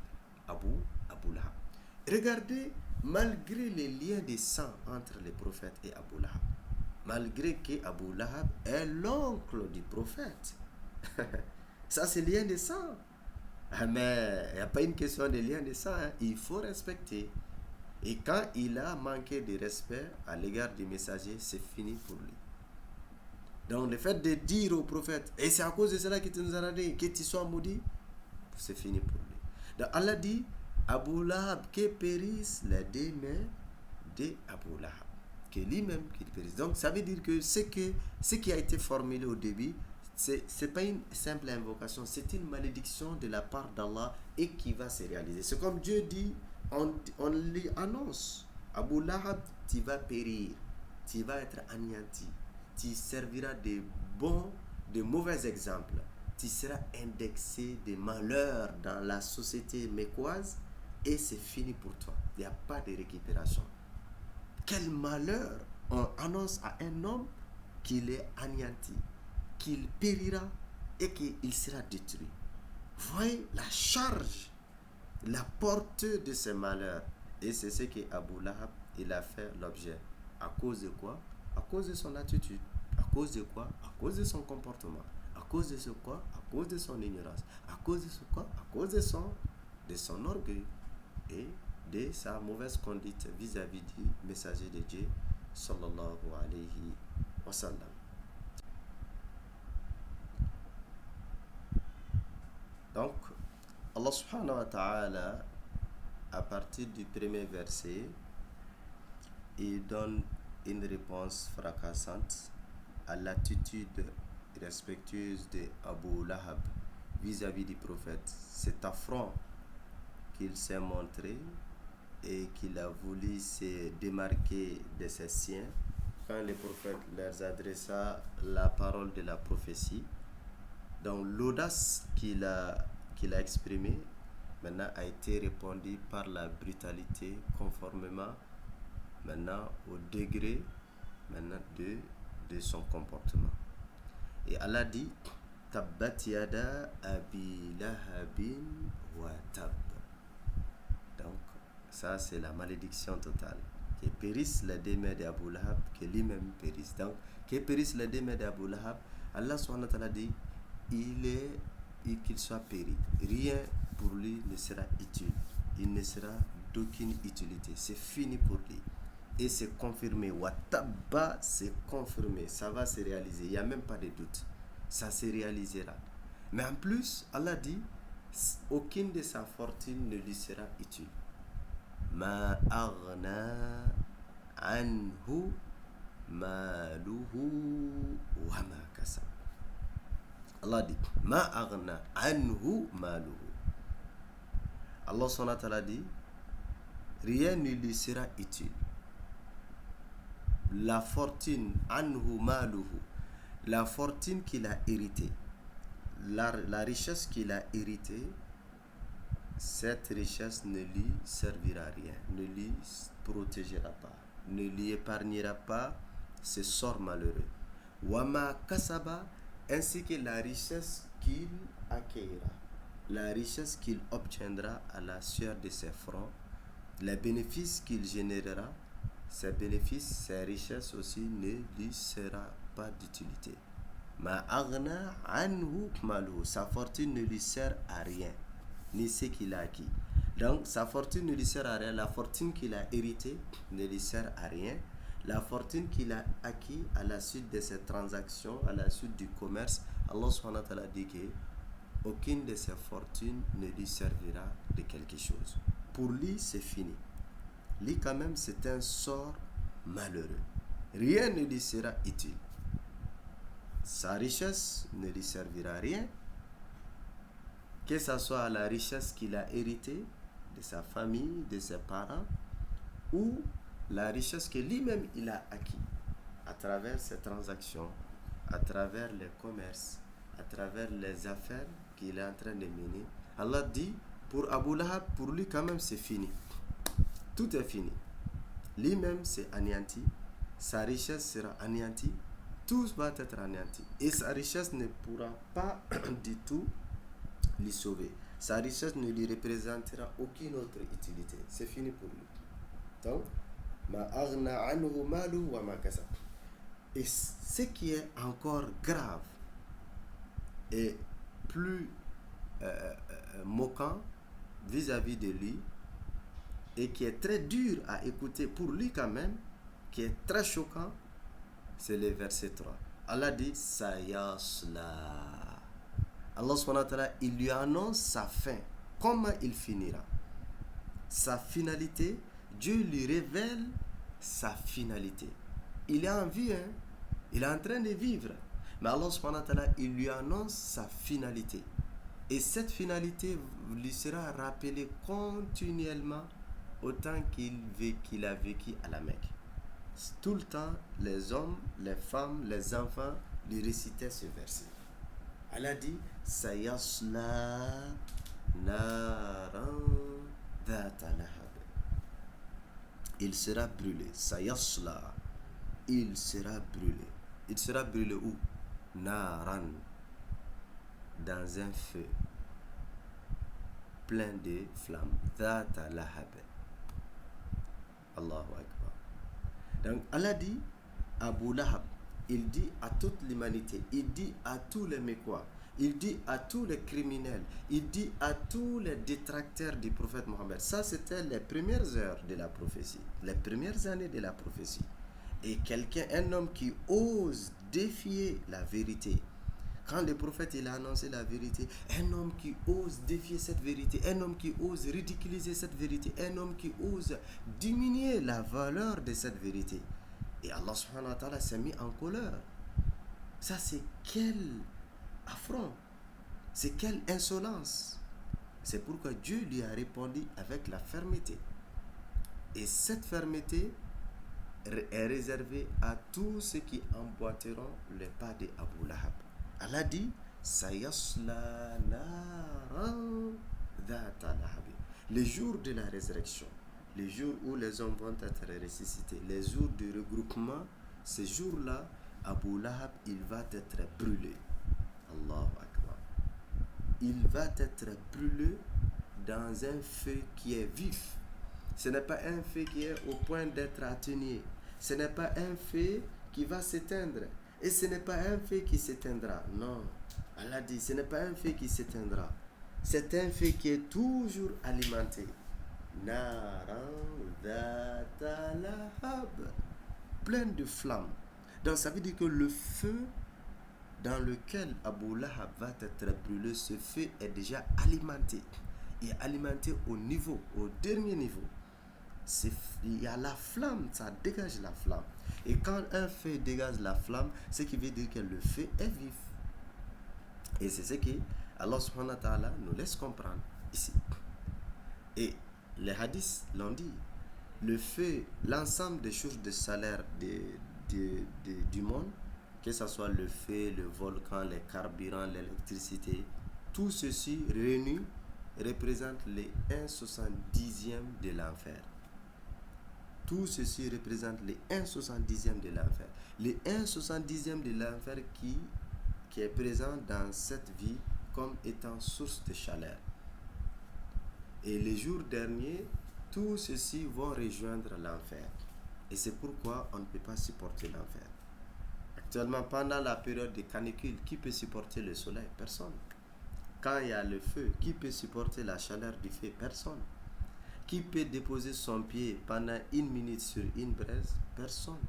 Abu Lahab. Regardez, malgré les liens de sang entre les prophètes et Abu Lahab, malgré que Abu Lahab est l'oncle du prophète, ça c'est lien de sang. Mais il n'y a pas une question de lien de sang, hein. Il faut respecter. Et quand il a manqué de respect à l'égard du messager, c'est fini pour lui. Donc le fait de dire au prophète, et c'est à cause de cela que tu nous as dit, que tu sois maudit, c'est fini pour lui. Donc Allah dit, Abu Lahab, que périssent les deux mains de Abu Lahab, que lui-même qu'il périsse. Donc ça veut dire que ce qui a été formulé au début, c'est pas une simple invocation, c'est une malédiction de la part d'Allah et qui va se réaliser. C'est comme Dieu dit, on lui annonce, Abu Lahab, tu vas périr, tu vas être anéanti, tu serviras de mauvais exemples, tu seras indexé de malheurs dans la société mécoise et c'est fini pour toi. Il n'y a pas de récupération. Quel malheur on annonce à un homme qu'il est anéanti, qu'il périra et qu'il sera détruit. Voyez la charge, la portée de ce malheur. Et c'est ce que Abu Lahab il a fait l'objet. À cause de quoi? À cause de son attitude. À cause de quoi? À cause de son comportement. À cause de ce quoi? À cause de son ignorance. À cause de ce quoi? À cause de son orgueil et de sa mauvaise conduite vis-à-vis du messager de Dieu sallallahu alayhi wa sallam. Donc, Allah subhanahu wa ta'ala, à partir du premier verset, il donne une réponse fracassante à l'attitude respectueuse de Abu Lahab vis-à-vis du prophète. Cet affront qu'il s'est montré et qu'il a voulu se démarquer de ses siens quand le prophète leur adressa la parole de la prophétie. Donc l'audace qu'il a exprimée maintenant a été répondue par la brutalité conformément maintenant au degré maintenant de son comportement. Et Allah dit Tabbat yada abi lahabin wa tab. Donc ça c'est la malédiction totale. que périssent les deux mains d'Abu Lahab, que lui-même périsse. Donc, que périssent les deux mains d'Abu Lahab, Allah subhanahu wa ta'ala dit, qu'il soit péri. Rien pour lui ne sera utile. Il ne sera d'aucune utilité. C'est fini pour lui. Et c'est confirmé. Wataba, c'est confirmé. Ça va se réaliser. Il n'y a même pas de doute. Ça se réalisera. Mais en plus, Allah dit, aucune de sa fortune ne lui sera utile. Ma aghna anhu maluhu wa ma kasab. Allah dit, ma aghna anhu maluhu. Allah subhanahu wa ta'ala dit, rien ne lui sera utile. La fortune, anhu maluhu, la fortune qu'il a héritée, la richesse qu'il a héritée, cette richesse ne lui servira à rien, ne lui protégera pas, ne lui épargnera pas ce sort malheureux. Wama kasaba, ainsi que la richesse qu'il accueillera, la richesse qu'il obtiendra à la sueur de ses fronts, les bénéfices qu'il générera, ces bénéfices, ces richesses aussi ne lui sera pas d'utilité. Ma aghna anhu maluhu, sa fortune ne lui sert à rien, ni ce qu'il a acquis. Donc sa fortune ne lui sert à rien, la fortune qu'il a héritée ne lui sert à rien, la fortune qu'il a acquis à la suite de ces transactions, à la suite du commerce, Allah subhanahu wa ta'ala dit que aucune de ces fortunes ne lui servira de quelque chose. Pour lui, c'est fini. Lui, quand même, c'est un sort malheureux. Rien ne lui sera utile. Sa richesse ne lui servira à rien, que ce soit la richesse qu'il a héritée de sa famille, de ses parents, ou la richesse que lui-même il a acquis à travers ses transactions, à travers les commerces, à travers les affaires qu'il est en train de mener. Allah dit, pour Abu Lahab, pour lui quand même c'est fini. Tout est fini. Lui-même c'est anéanti, sa richesse sera anéantie, tout va être anéanti. Et sa richesse ne pourra pas du tout lui sauver. Sa richesse ne lui représentera aucune autre utilité. C'est fini pour lui. Donc, ma aghna anhu malu wa ma kasab. Et ce qui est encore grave et plus moquant vis-à-vis de lui, et qui est très dur à écouter pour lui quand même, qui est très choquant, c'est le verset 3. Allah dit sayasla. Allah subhanahu wa ta'ala, il lui annonce sa fin, comment il finira, sa finalité. Dieu lui révèle sa finalité. Il est en vie, hein? Il est en train de vivre, mais Allah subhanahu wa ta'ala, il lui annonce sa finalité, et cette finalité lui sera rappelée continuellement autant qu'il a vécu à la Mecque. Tout le temps, les hommes, les femmes, les enfants lui récitaient ce verset. Allah dit sayasla naran dhata lahab. Il sera brûlé. Sayasla, il sera brûlé. Il sera brûlé où? Naran, dans un feu plein de flammes. Dhata lahab. Allahu Akbar. Donc Allah dit à Abu Lahab, il dit à toute l'humanité, il dit à tous les Mécois, il dit à tous les criminels, il dit à tous les détracteurs du prophète Mohammed. Ça, c'était les premières heures de la prophétie, les premières années de la prophétie. Et quelqu'un, un homme qui ose défier la vérité, quand le prophète il a annoncé la vérité, un homme qui ose défier cette vérité, un homme qui ose ridiculiser cette vérité, un homme qui ose diminuer la valeur de cette vérité. Et Allah subhanahu wa ta'ala s'est mis en colère. Ça, c'est quel affront, c'est quelle insolence. C'est pourquoi Dieu lui a répondu avec la fermeté. Et cette fermeté est réservée à tous ceux qui emboîteront les pas de Abu Lahab. Allah dit sayasla naran dhata lahab. Le jour de la résurrection, le jour où les hommes vont être ressuscités, les jours de regroupement, ce jour-là, Abu Lahab, il va être brûlé. Allahu Akbar. Il va être brûlé dans un feu qui est vif. Ce n'est pas un feu qui est au point d'être atténué. Ce n'est pas un feu qui va s'éteindre. Et ce n'est pas un feu qui s'éteindra. Non. Allah dit, ce n'est pas un feu qui s'éteindra. C'est un feu qui est toujours alimenté. Naran dhata lahab. Plein de flammes. Donc ça veut dire que le feu dans lequel Abu Lahab va être brûlé, ce feu est déjà alimenté. Il est alimenté au dernier niveau. Il y a la flamme, ça dégage la flamme. Et quand un feu dégage la flamme, ce qui veut dire que le feu est vif. Et c'est ce que Allah subhanahu wa ta'ala nous laisse comprendre ici. Et les hadiths l'ont dit. Le feu, l'ensemble des choses de salaire du monde, que ce soit le feu, le volcan, les carburants, l'électricité, tout ceci réuni représente les 1/70 de l'enfer. Tout ceci représente les 1/70 de l'enfer. Les 1/70 de l'enfer qui est présent dans cette vie comme étant source de chaleur. Et les jours derniers, tous ceux-ci vont rejoindre l'enfer. Et c'est pourquoi on ne peut pas supporter l'enfer. Actuellement, pendant la période de canicule, qui peut supporter le soleil? Personne. Quand il y a le feu, qui peut supporter la chaleur du feu? Personne. Qui peut déposer son pied pendant 1 minute sur une braise? Personne.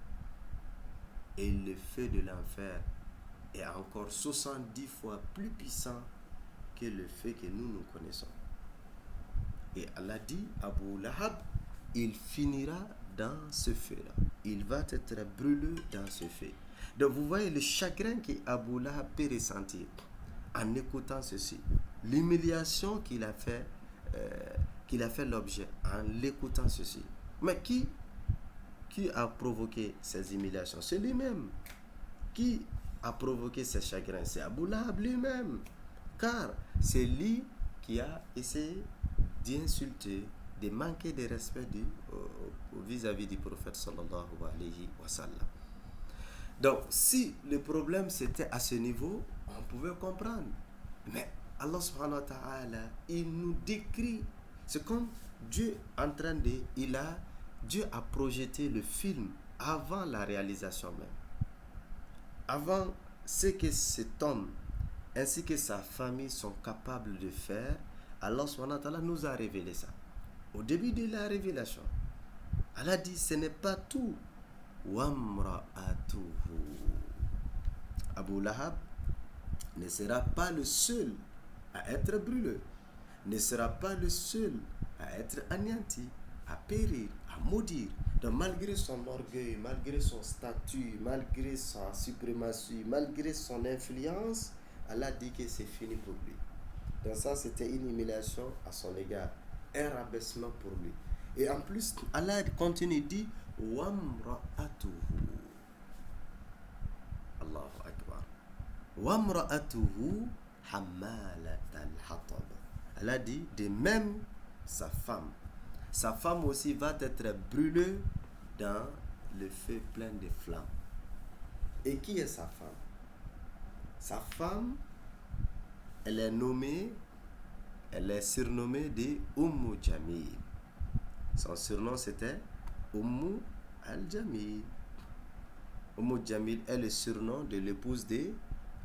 Et le feu de l'enfer est encore 70 fois plus puissant que le feu que nous connaissons. Et Allah dit, Abu Lahab, il finira dans ce feu-là. Il va être brûlé dans ce feu. Donc vous voyez le chagrin qu'Abu Lahab peut ressentir en écoutant ceci. L'humiliation qu'il a fait l'objet en l'écoutant ceci. Mais qui a provoqué ces humiliations? C'est lui-même. Qui a provoqué ces chagrins? C'est Abu Lahab lui-même. Car c'est lui qui a essayé d'insulter, de manquer de respect vis-à-vis du prophète sallallahu alayhi wa sallam. Donc, si le problème c'était à ce niveau, on pouvait comprendre. Mais Allah subhanahu wa ta'ala, il nous décrit. C'est comme Dieu Dieu a projeté le film avant la réalisation même. Avant ce que cet homme ainsi que sa famille sont capables de faire, Allah subhanahu wa ta'ala nous a révélé ça. Au début de la révélation, Allah dit, ce n'est pas tout. Wamra'atuhu. Abu Lahab ne sera pas le seul à être brûlé, ne sera pas le seul à être anéanti, à périr, à maudire. Donc malgré son orgueil, malgré son statut, malgré sa suprématie, malgré son influence, Allah dit que c'est fini pour lui. Donc ça, c'était une humiliation à son égard, un rabaissement pour lui. Et en plus, Allah continue et dit, Wamra'atuhu. Allahu Akbar. Wamra'atuhu hammalat al-hatab. Allah dit, de même, sa femme aussi va être brûlée dans le feu plein de flammes. Et qui est sa femme? Sa femme, elle est surnommée de Ummu Jamil. Son surnom c'était Ummu al-Jamil. Ummu Jamil est le surnom de l'épouse de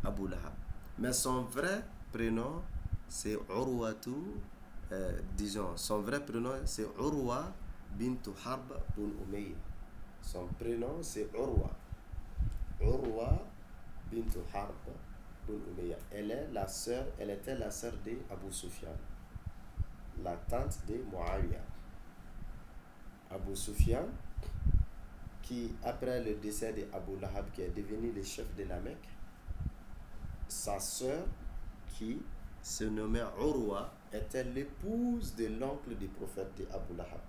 Abu Lahab. Mais son vrai prénom c'est Urwatu, son vrai prénom c'est Urwa bint Harb bin Umayya. Son prénom c'est Urwa bint Harb bin Umayya. Elle était la sœur de Abu Sufyan, la tante de Muawiyah. Abu Sufyan, qui après le décès de Abu Lahab, qui est devenu le chef de la Mecque, sa sœur, qui se nommait Urwa, était l'épouse de l'oncle du prophète de Abu Lahab.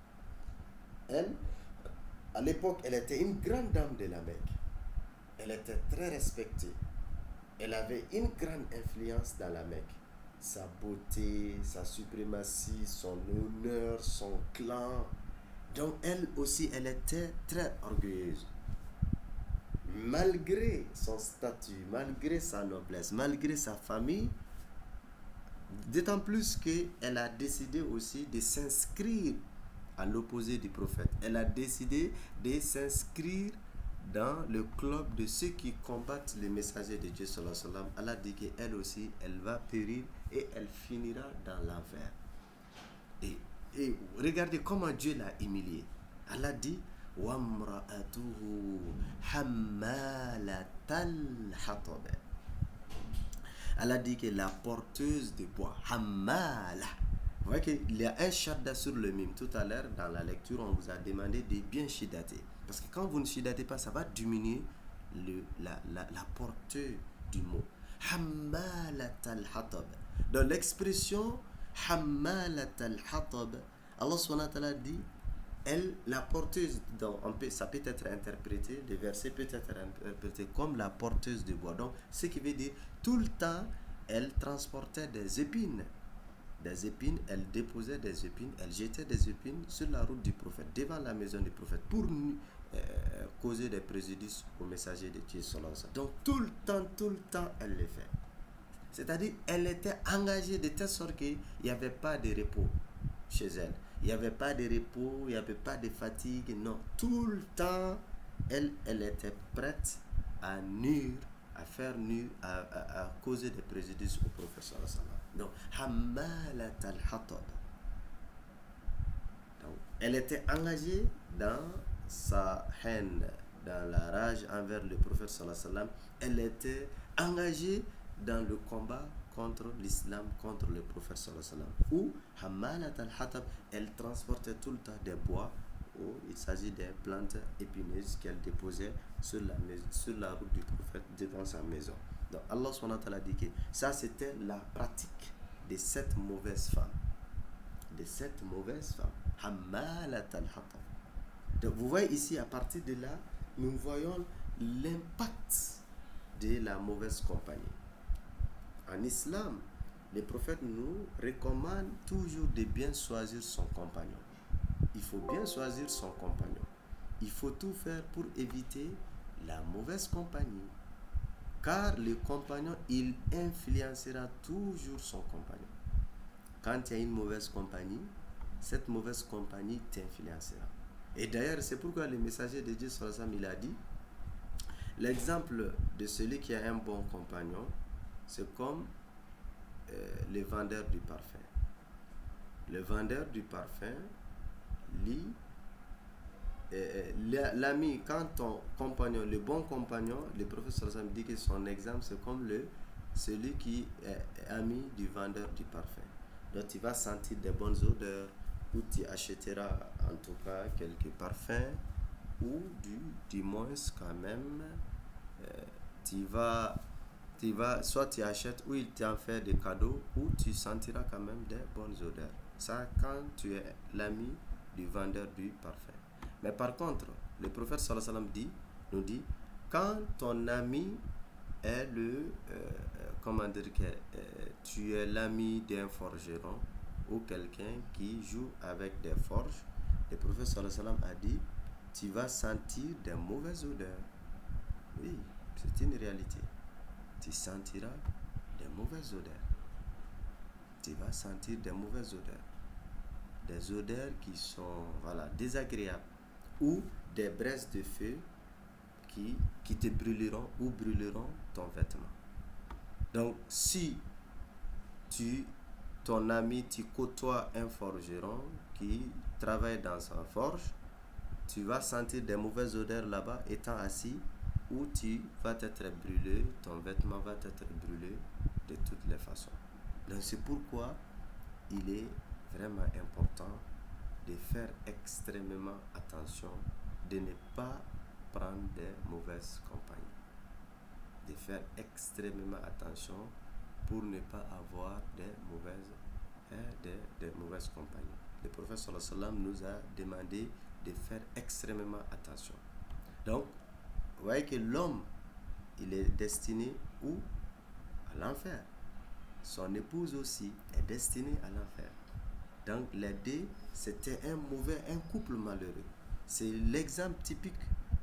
Elle, à l'époque, elle était une grande dame de la Mecque. Elle était très respectée. Elle avait une grande influence dans la Mecque. Sa beauté, sa suprématie, son honneur, son clan. Donc elle aussi, elle était très orgueilleuse. Malgré son statut, malgré sa noblesse, malgré sa famille, d'autant plus qu'elle a décidé aussi de s'inscrire à l'opposé du prophète. Elle a décidé de s'inscrire dans le club de ceux qui combattent les messagers de Dieu sallallahu alayhi wa sallam. Allah dit qu'elle aussi, elle va périr et elle finira dans l'enfer. Et regardez comment Dieu l'a humiliée. Allah dit وَامْرَأَتُهُ حَمَّالَةَ الْحَطَبِ. Allah dit que la porteuse de bois, Hammala. Vous voyez qu'il y a un shadda sur le mime. Tout à l'heure, dans la lecture, on vous a demandé de bien shiddater. Parce que quand vous ne shiddatez pas, ça va diminuer la portée du mot. Hammalat al-hatab. Dans l'expression Hammalat al-hatab, Allah subhanahu wa ta'ala dit, elle, la porteuse, ça peut être interprété, le verset peut être interprété comme la porteuse de bois. Donc, ce qui veut dire, tout le temps, elle transportait des épines. Elle déposait des épines, elle jetait des épines sur la route du prophète, devant la maison du prophète, pour causer des préjudices aux messagers de Dieu. Donc tout le temps, elle le fait. C'est-à-dire, elle était engagée de telle sorte qu'il n'y avait pas de repos chez elle. Il n'y avait pas de repos, il n'y avait pas de fatigue, non. Tout le temps, elle était prête à nuire, à faire nuire, à causer des préjudices au prophète sallallahu alayhi wa sallam. Donc, Hammalat al-Hatab. Donc, elle était engagée dans sa haine, dans la rage envers le prophète sallallahu alayhi wa sallam. Elle était engagée dans le combat contre l'islam, contre le prophète sallallahu alayhi wa sallam. Ou Hammalat al-Hatab, elle transportait tout le temps des bois, où il s'agit des plantes épineuses qu'elle déposait sur la route du prophète devant sa maison. Donc Allah subhanahu wa ta'ala dit que ça c'était la pratique de cette mauvaise femme. Hammalat al-hatab. Donc vous voyez ici, à partir de là, nous voyons l'impact de la mauvaise compagnie. En islam, les prophètes nous recommandent toujours de bien choisir son compagnon. Il faut bien choisir son compagnon. Il faut tout faire pour éviter la mauvaise compagnie. Car le compagnon, il influencera toujours son compagnon. Quand il y a une mauvaise compagnie, cette mauvaise compagnie t'influencera. Et d'ailleurs, c'est pourquoi le messager de Dieu sallallahu alayhi wa sallam, il a dit, l'exemple de celui qui a un bon compagnon, c'est comme le vendeur du parfum. Le vendeur du parfum, l'ami, quand ton compagnon, le bon compagnon, le prophète sallallahu alayhi wa sallam dit que son exemple, c'est comme celui qui est ami du vendeur du parfum. Donc tu vas sentir des bonnes odeurs, ou tu achèteras en tout cas quelques parfums, ou du moins quand même, tu vas soit tu achètes ou il t'en fait des cadeaux, ou tu sentiras quand même des bonnes odeurs. Ça, quand tu es l'ami du vendeur du parfum. Mais par contre, le prophète sallallahu alayhi wa sallam nous dit, quand ton ami est tu es l'ami d'un forgeron ou quelqu'un qui joue avec des forges, le prophète sallallahu alayhi wa sallam a dit, tu vas sentir des mauvaises odeurs. Oui, c'est une réalité. Tu sentiras des mauvaises odeurs. Tu vas sentir des mauvaises odeurs. Des odeurs qui sont désagréables. Ou des braises de feu qui te brûleront ou brûleront ton vêtement. Donc, si ton ami, tu côtoies un forgeron qui travaille dans sa forge, tu vas sentir des mauvaises odeurs là-bas étant assis, ou tu vas être brûlé, ton vêtement va être brûlé de toutes les façons. Donc, c'est pourquoi il est vraiment important de faire extrêmement attention, de ne pas prendre des mauvaises compagnies. De faire extrêmement attention pour ne pas avoir des mauvaises compagnies. Le prophète sallallahu alayhi wa sallam nous a demandé de faire extrêmement attention. Donc, vous voyez que l'homme, il est destiné où? À l'enfer. Son épouse aussi est destinée à l'enfer. Donc les deux, c'était un couple malheureux. C'est l'exemple typique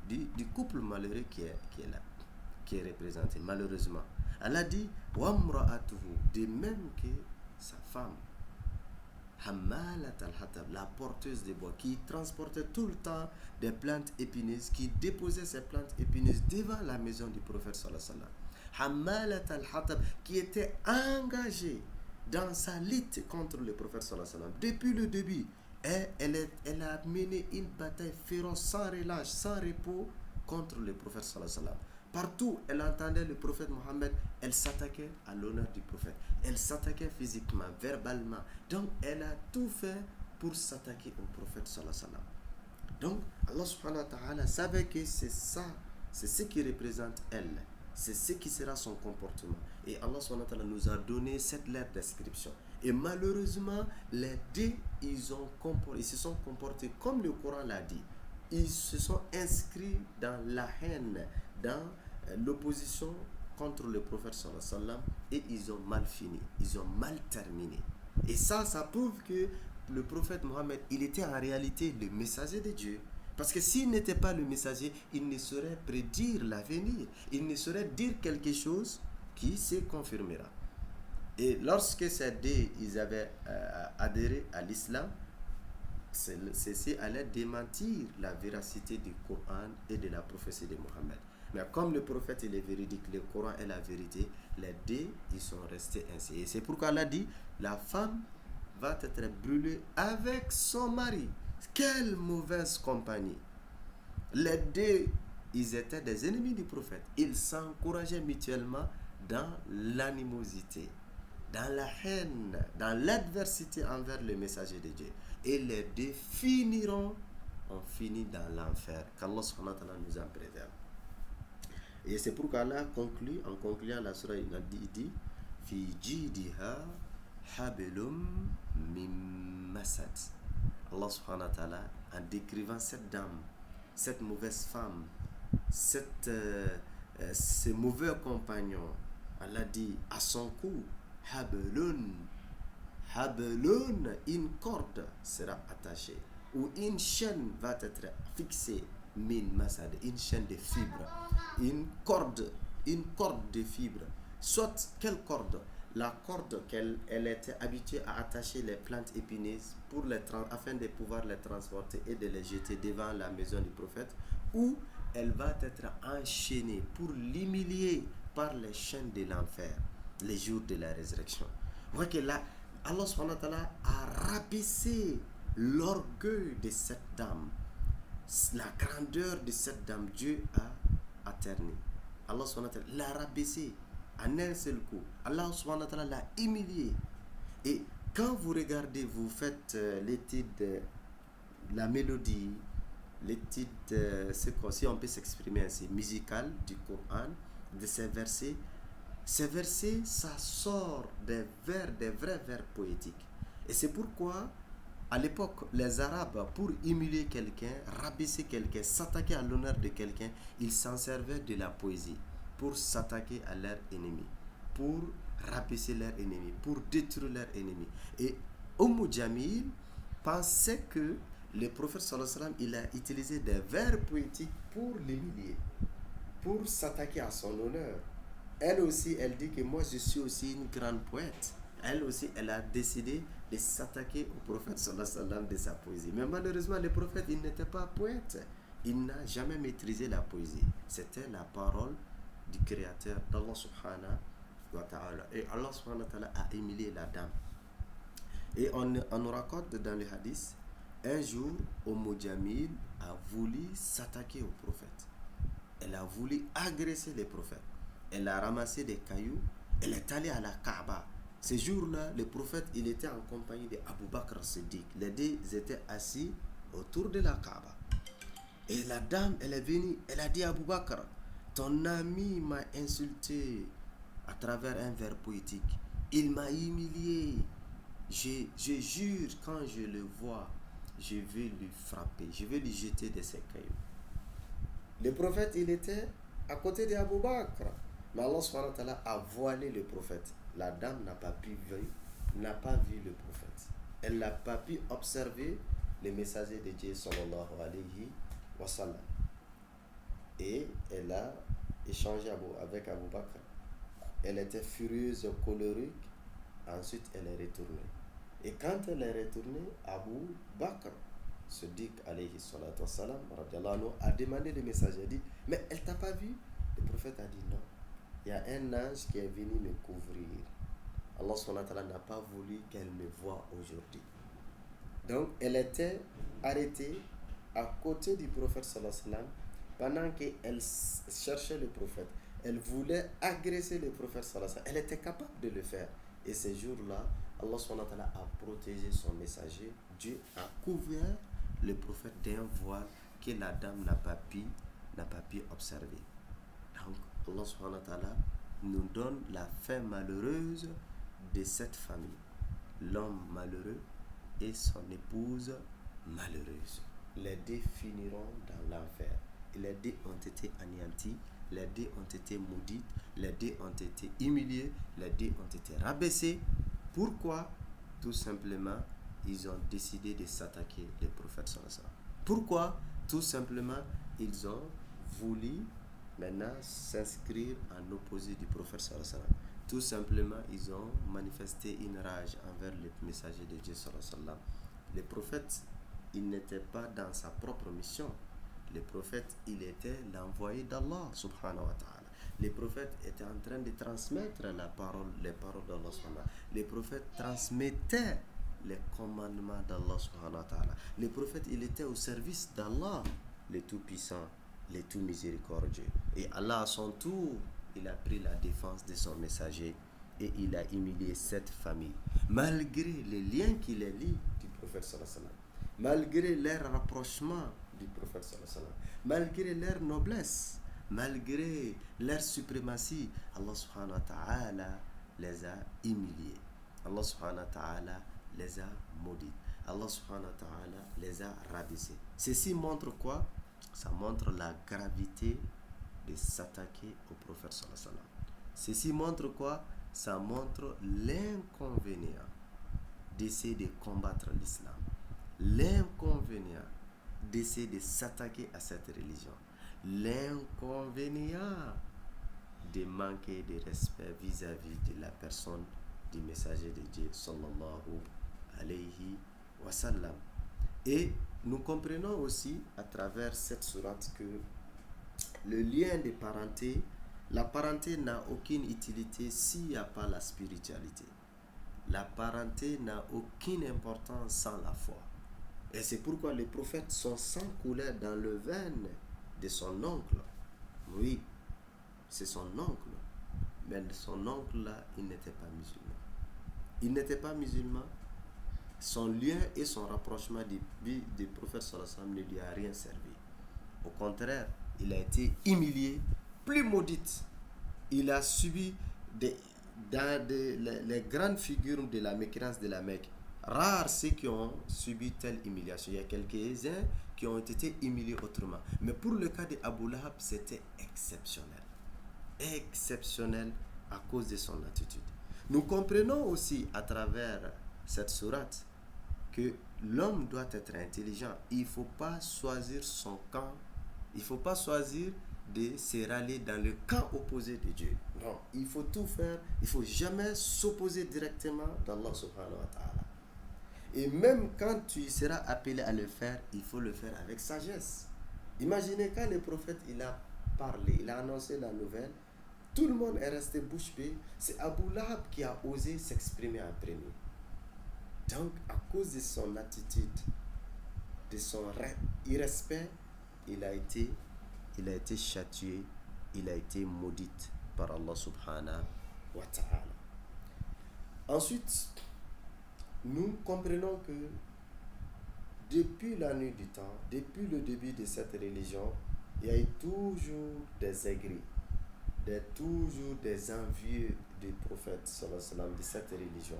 du couple malheureux qui est là, qui est représenté, malheureusement. Allah dit, وَامْرَأَتُهُ, de même que sa femme. Hammalat al-hatab, la porteuse de bois, qui transportait tout le temps des plantes épineuses, qui déposait ces plantes épineuses devant la maison du prophète sallallahu alayhi wa sallam. Hammalat al-hatab, qui était engagée dans sa lutte contre le prophète sallallahu alayhi wa sallam. Depuis le début, elle a mené une bataille féroce, sans relâche, sans repos, contre le prophète sallallahu alayhi wa sallam. Partout, elle entendait le prophète Mohammed, elle s'attaquait à l'honneur du prophète. Elle s'attaquait physiquement, verbalement. Donc, elle a tout fait pour s'attaquer au prophète sallallahu alayhi wa sallam. Donc, Allah subhanahu wa ta'ala savait que c'est ça, c'est ce qui représente elle. C'est ce qui sera son comportement. Et Allah subhanahu wa ta'ala nous a donné cette lettre description. Et malheureusement, les deux, ils se sont comportés comme le Coran l'a dit. Ils se sont inscrits dans la haine, dans l'opposition contre le prophète sallallahu alayhi wa sallam, et ils ont mal fini, ils ont mal terminé. Et ça prouve que le prophète Mohammed, il était en réalité le messager de Dieu. Parce que s'il n'était pas le messager, il ne saurait prédire l'avenir. Il ne saurait dire quelque chose qui se confirmera. Et lorsque ces deux, ils avaient adhéré à l'islam, ceci allait démentir la véracité du Coran et de la prophétie de Mohammed. Mais comme le prophète il est véridique, le Coran est la vérité, les deux, ils sont restés ainsi. Et c'est pourquoi Allah dit, la femme va être brûlée avec son mari. Quelle mauvaise compagnie. Les deux, ils étaient des ennemis du prophète. Ils s'encourageaient mutuellement dans l'animosité, dans la haine, dans l'adversité envers le messager de Dieu. Et les deux ont fini dans l'enfer. Qu'Allah subhanahu wa ta'ala nous en préserve. Et c'est pourquoi Allah conclut, en concluant la surah, il dit Fi jidiha hablum min masad. Allah subhanahu wa ta'ala, en décrivant cette dame, cette mauvaise femme, ce mauvais compagnon, Allah dit à son cou, hablun, une corde sera attachée, ou une chaîne va être fixée, min masad, une chaîne de fibres, une corde de fibres. Soit quelle corde? La corde qu'elle était habituée à attacher les plantes épineuses afin de pouvoir les transporter et de les jeter devant la maison du prophète, ou elle va être enchaînée pour l'humilier par les chaînes de l'enfer, les jours de la résurrection. Vous voyez que là, Allah subhanahu wa ta'ala a rabaissé l'orgueil de cette dame, la grandeur de cette dame. Dieu a terni. Allah subhanahu wa ta'ala l'a rabaissé en un seul coup. Allah subhanahu wa ta'ala l'a humilié. Et quand vous regardez, vous faites l'étude, la mélodie, l'étude, si on peut s'exprimer ainsi, musicale du Coran, de ces versets, ça sort des vrais vers poétiques. Et c'est pourquoi, à l'époque, les Arabes, pour humilier quelqu'un, rabaisser quelqu'un, s'attaquer à l'honneur de quelqu'un, ils s'en servaient de la poésie pour s'attaquer à leurs ennemis, pour rabaisser leurs ennemis, pour détruire leurs ennemis. Et Jamil pensait que le prophète sallallahu alayhi wa sallam, il a utilisé des vers poétiques pour l'humilier, pour s'attaquer à son honneur. Elle aussi, elle dit que moi je suis aussi une grande poète. Elle aussi, elle a décidé de s'attaquer au prophète sallallahu alayhi wa sallam de sa poésie. Mais malheureusement, le prophète, il n'était pas poète. Il n'a jamais maîtrisé la poésie. C'était la parole du créateur d'Allah subhanahu wa ta'ala. Et Allah subhanahu wa ta'ala a humilié la dame. Et on nous raconte dans les hadiths, un jour, Jamil a voulu s'attaquer au prophète. Elle a voulu agresser les prophètes. Elle a ramassé des cailloux. Elle est allée à la Kaaba. Ce jour-là, le prophète, il était en compagnie d'Abu Bakr Siddiq. Les deux étaient assis autour de la Kaaba. Et la dame, elle est venue, elle a dit à Abu Bakr, ton ami m'a insulté à travers un vers poétique. Il m'a humilié. Je jure, quand je le vois, je vais lui frapper, je vais lui jeter de ses cailloux. Le prophète, il était à côté d'Abu Bakr. Mais Allah subhanahu wa ta'ala a voilé le prophète. La dame n'a pas vu le prophète. Elle n'a pas pu observer le messager de Dieu sallallahu alayhi wa sallam. Et elle a échangé avec Abu Bakr. Elle était furieuse, colérique. Ensuite, elle est retournée. Et quand elle est retournée, Abu Bakr, Siddiq alayhi salatu wassalam, a demandé le messager, a dit, mais elle t'a pas vu? Le prophète a dit non. Il y a un ange qui est venu me couvrir. Allah subhanahu wa ta'ala n'a pas voulu qu'elle me voie aujourd'hui. Donc, elle était arrêtée à côté du prophète sallallahu alayhi wa sallam pendant qu'elle cherchait le prophète. Elle voulait agresser le prophète sallallahu alayhi wa sallam. Elle était capable de le faire. Et ces jours-là, Allah subhanahu wa ta'ala a protégé son messager. Dieu a couvert le prophète d'un voile que la dame n'a pas pu observer. Donc, Allah subhanahu wa ta'ala nous donne la fin malheureuse de cette famille. L'homme malheureux et son épouse malheureuse. Les deux finiront dans l'enfer. Les deux ont été anéantis, les deux ont été maudits, les deux ont été humiliés, les deux ont été rabaissés. Pourquoi? Tout simplement, ils ont décidé de s'attaquer les prophètes sallallahu alayhi wa sallam. Pourquoi? Tout simplement, ils ont voulu maintenant s'inscrire en opposé du prophète sallallahu alayhi wa sallam. Tout simplement, ils ont manifesté une rage envers le messager de Dieu sallallahu alayhi wa sallam. Le prophète, il n'était pas dans sa propre mission. Le prophète, il était l'envoyé d'Allah subhanahu wa ta'ala. Les prophètes étaient en train de transmettre les paroles d'Allah subhanahu wa ta'ala. Les prophètes transmettaient les commandements d'Allah subhanahu wa ta'ala. Les prophètes, il était au service d'Allah, le Tout-Puissant, le Tout-Miséricordieux. Et Allah, à son tour, il a pris la défense de son messager et il a humilié cette famille. Malgré les liens qui les lient du prophète sallallahu alayhi wa sallam, malgré leur rapprochement du prophète sallallahu alayhi wa sallam, malgré leur noblesse, malgré leur suprématie, Allah subhanahu wa ta'ala les a humiliés. Allah subhanahu wa ta'ala les a maudits. Allah subhanahu wa ta'ala les a rabaissés. Ceci montre quoi? Ça montre la gravité de s'attaquer au prophète sallallahu alayhi wa sallam. Ceci montre quoi? Ça montre l'inconvénient d'essayer de combattre l'islam. L'inconvénient d'essayer de s'attaquer à cette religion. L'inconvénient de manquer de respect vis-à-vis de la personne du messager de Dieu sallallahu alayhi wa sallam. Et nous comprenons aussi à travers cette sourate que le lien de parenté, la parenté n'a aucune utilité s'il n'y a pas la spiritualité. La parenté n'a aucune importance sans la foi. Et c'est pourquoi les prophètes sont sans couleur dans le veine de son oncle. Oui, c'est son oncle. Mais son oncle-là, il n'était pas musulman. Il n'était pas musulman. Son lien et son rapprochement du prophète sallallahu alayhi wa sallam ne lui a rien servi. Au contraire, il a été humilié, plus maudite. Il a subi les grandes figures de la mécréance de la Mecque. Rares ceux qui ont subi telle humiliation. Il y a quelques-uns qui ont été humiliés autrement. Mais pour le cas d'Abu Lahab, c'était exceptionnel. Exceptionnel à cause de son attitude. Nous comprenons aussi à travers cette sourate que l'homme doit être intelligent. Il ne faut pas choisir son camp. Il ne faut pas choisir de se rallier dans le camp opposé de Dieu. Non, il faut tout faire. Il ne faut jamais s'opposer directement d'Allah subhanahu wa ta'ala. Et même quand tu seras appelé à le faire, il faut le faire avec sagesse. Imaginez quand le prophète il a parlé, il a annoncé la nouvelle, tout le monde est resté bouche bée. C'est Abu Lahab qui a osé s'exprimer en premier. Donc, à cause de son attitude, de son irrespect, il a été châtié, il a été maudit par Allah subhanahu wa ta'ala. Ensuite, nous comprenons que depuis la nuit du temps, depuis le début de cette religion, il y a eu toujours des aigris, toujours des envieux du prophète sallallahu alayhi wa sallam, de cette religion.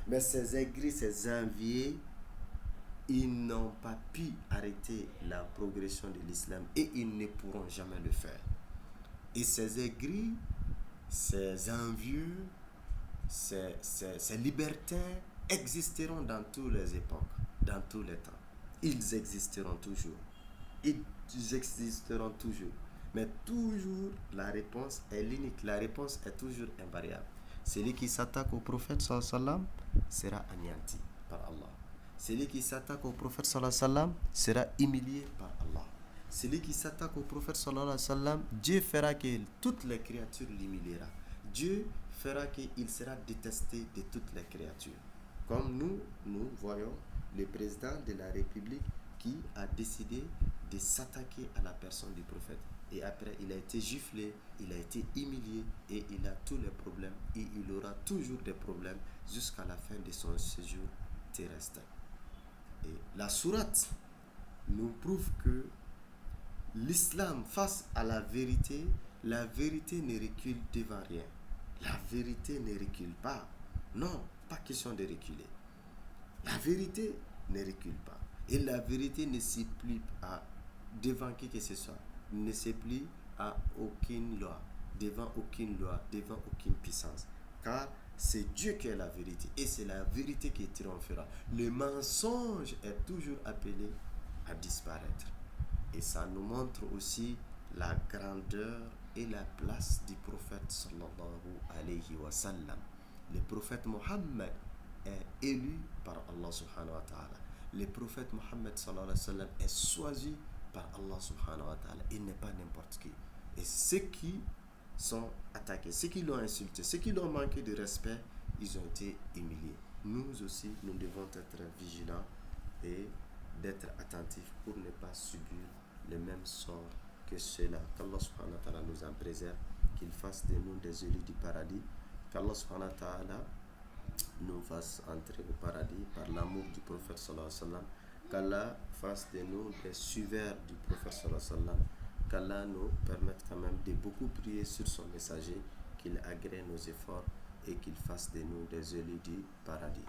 Mais ces aigris, ces envieux, ils n'ont pas pu arrêter la progression de l'islam et ils ne pourront jamais le faire. Et ces aigris, ces envieux, ces libertins existeront dans toutes les époques, dans tous les temps. Ils existeront toujours. Ils existeront toujours. Mais toujours, la réponse est l'unique. La réponse est toujours invariable. Celui qui s'attaque au prophète sallallahu alayhi wa sallam sera anéanti. par Allah. Celui qui s'attaque au prophète sallallahu alayhi wa sallam sera humilié par Allah. Celui qui s'attaque au prophète sallallahu alayhi wa sallam, Dieu fera que toutes les créatures l'humiliera. Dieu fera qu'il sera détesté de toutes les créatures. Comme nous voyons le président de la République qui a décidé de s'attaquer à la personne du prophète. Et après, il a été giflé, il a été humilié et il a tous les problèmes et il aura toujours des problèmes jusqu'à la fin de son séjour terrestre. Et la sourate nous prouve que l'islam face à la vérité ne recule devant rien. La vérité ne recule pas. Non, pas question de reculer. La vérité ne recule pas. Et la vérité ne se plie devant qui que ce soit. Ne se plie à aucune loi, devant aucune puissance. Car c'est Dieu qui est la vérité. Et c'est la vérité qui triomphera. Le mensonge est toujours appelé à disparaître. Et ça nous montre aussi la grandeur et la place du prophète sallallahu alayhi wa sallam. Le prophète Mohammed est élu par Allah subhanahu wa ta'ala. Le prophète Mohammed sallallahu alayhi wa sallam est choisi par Allah subhanahu wa ta'ala. Il n'est pas n'importe qui. Et ceux qui sont attaqués, ceux qui l'ont insulté, ceux qui l'ont manqué de respect, ils ont été humiliés. Nous aussi, nous devons être vigilants et d'être attentifs pour ne pas subir le même sort que ceux-là. Qu'Allah subhanahu wa ta'ala nous en préserve, qu'il fasse de nous des élus du paradis, qu'Allah subhanahu wa ta'ala nous fasse entrer au paradis par l'amour du prophète sallallahu alayhi wa sallam, qu'Allah fasse de nous des suiveurs du prophète sallallahu alayhi wa sallam, qu'Allah nous permette quand même de beaucoup prier sur son messager, qu'il agrée nos efforts et qu'il fasse de nous des élus du paradis.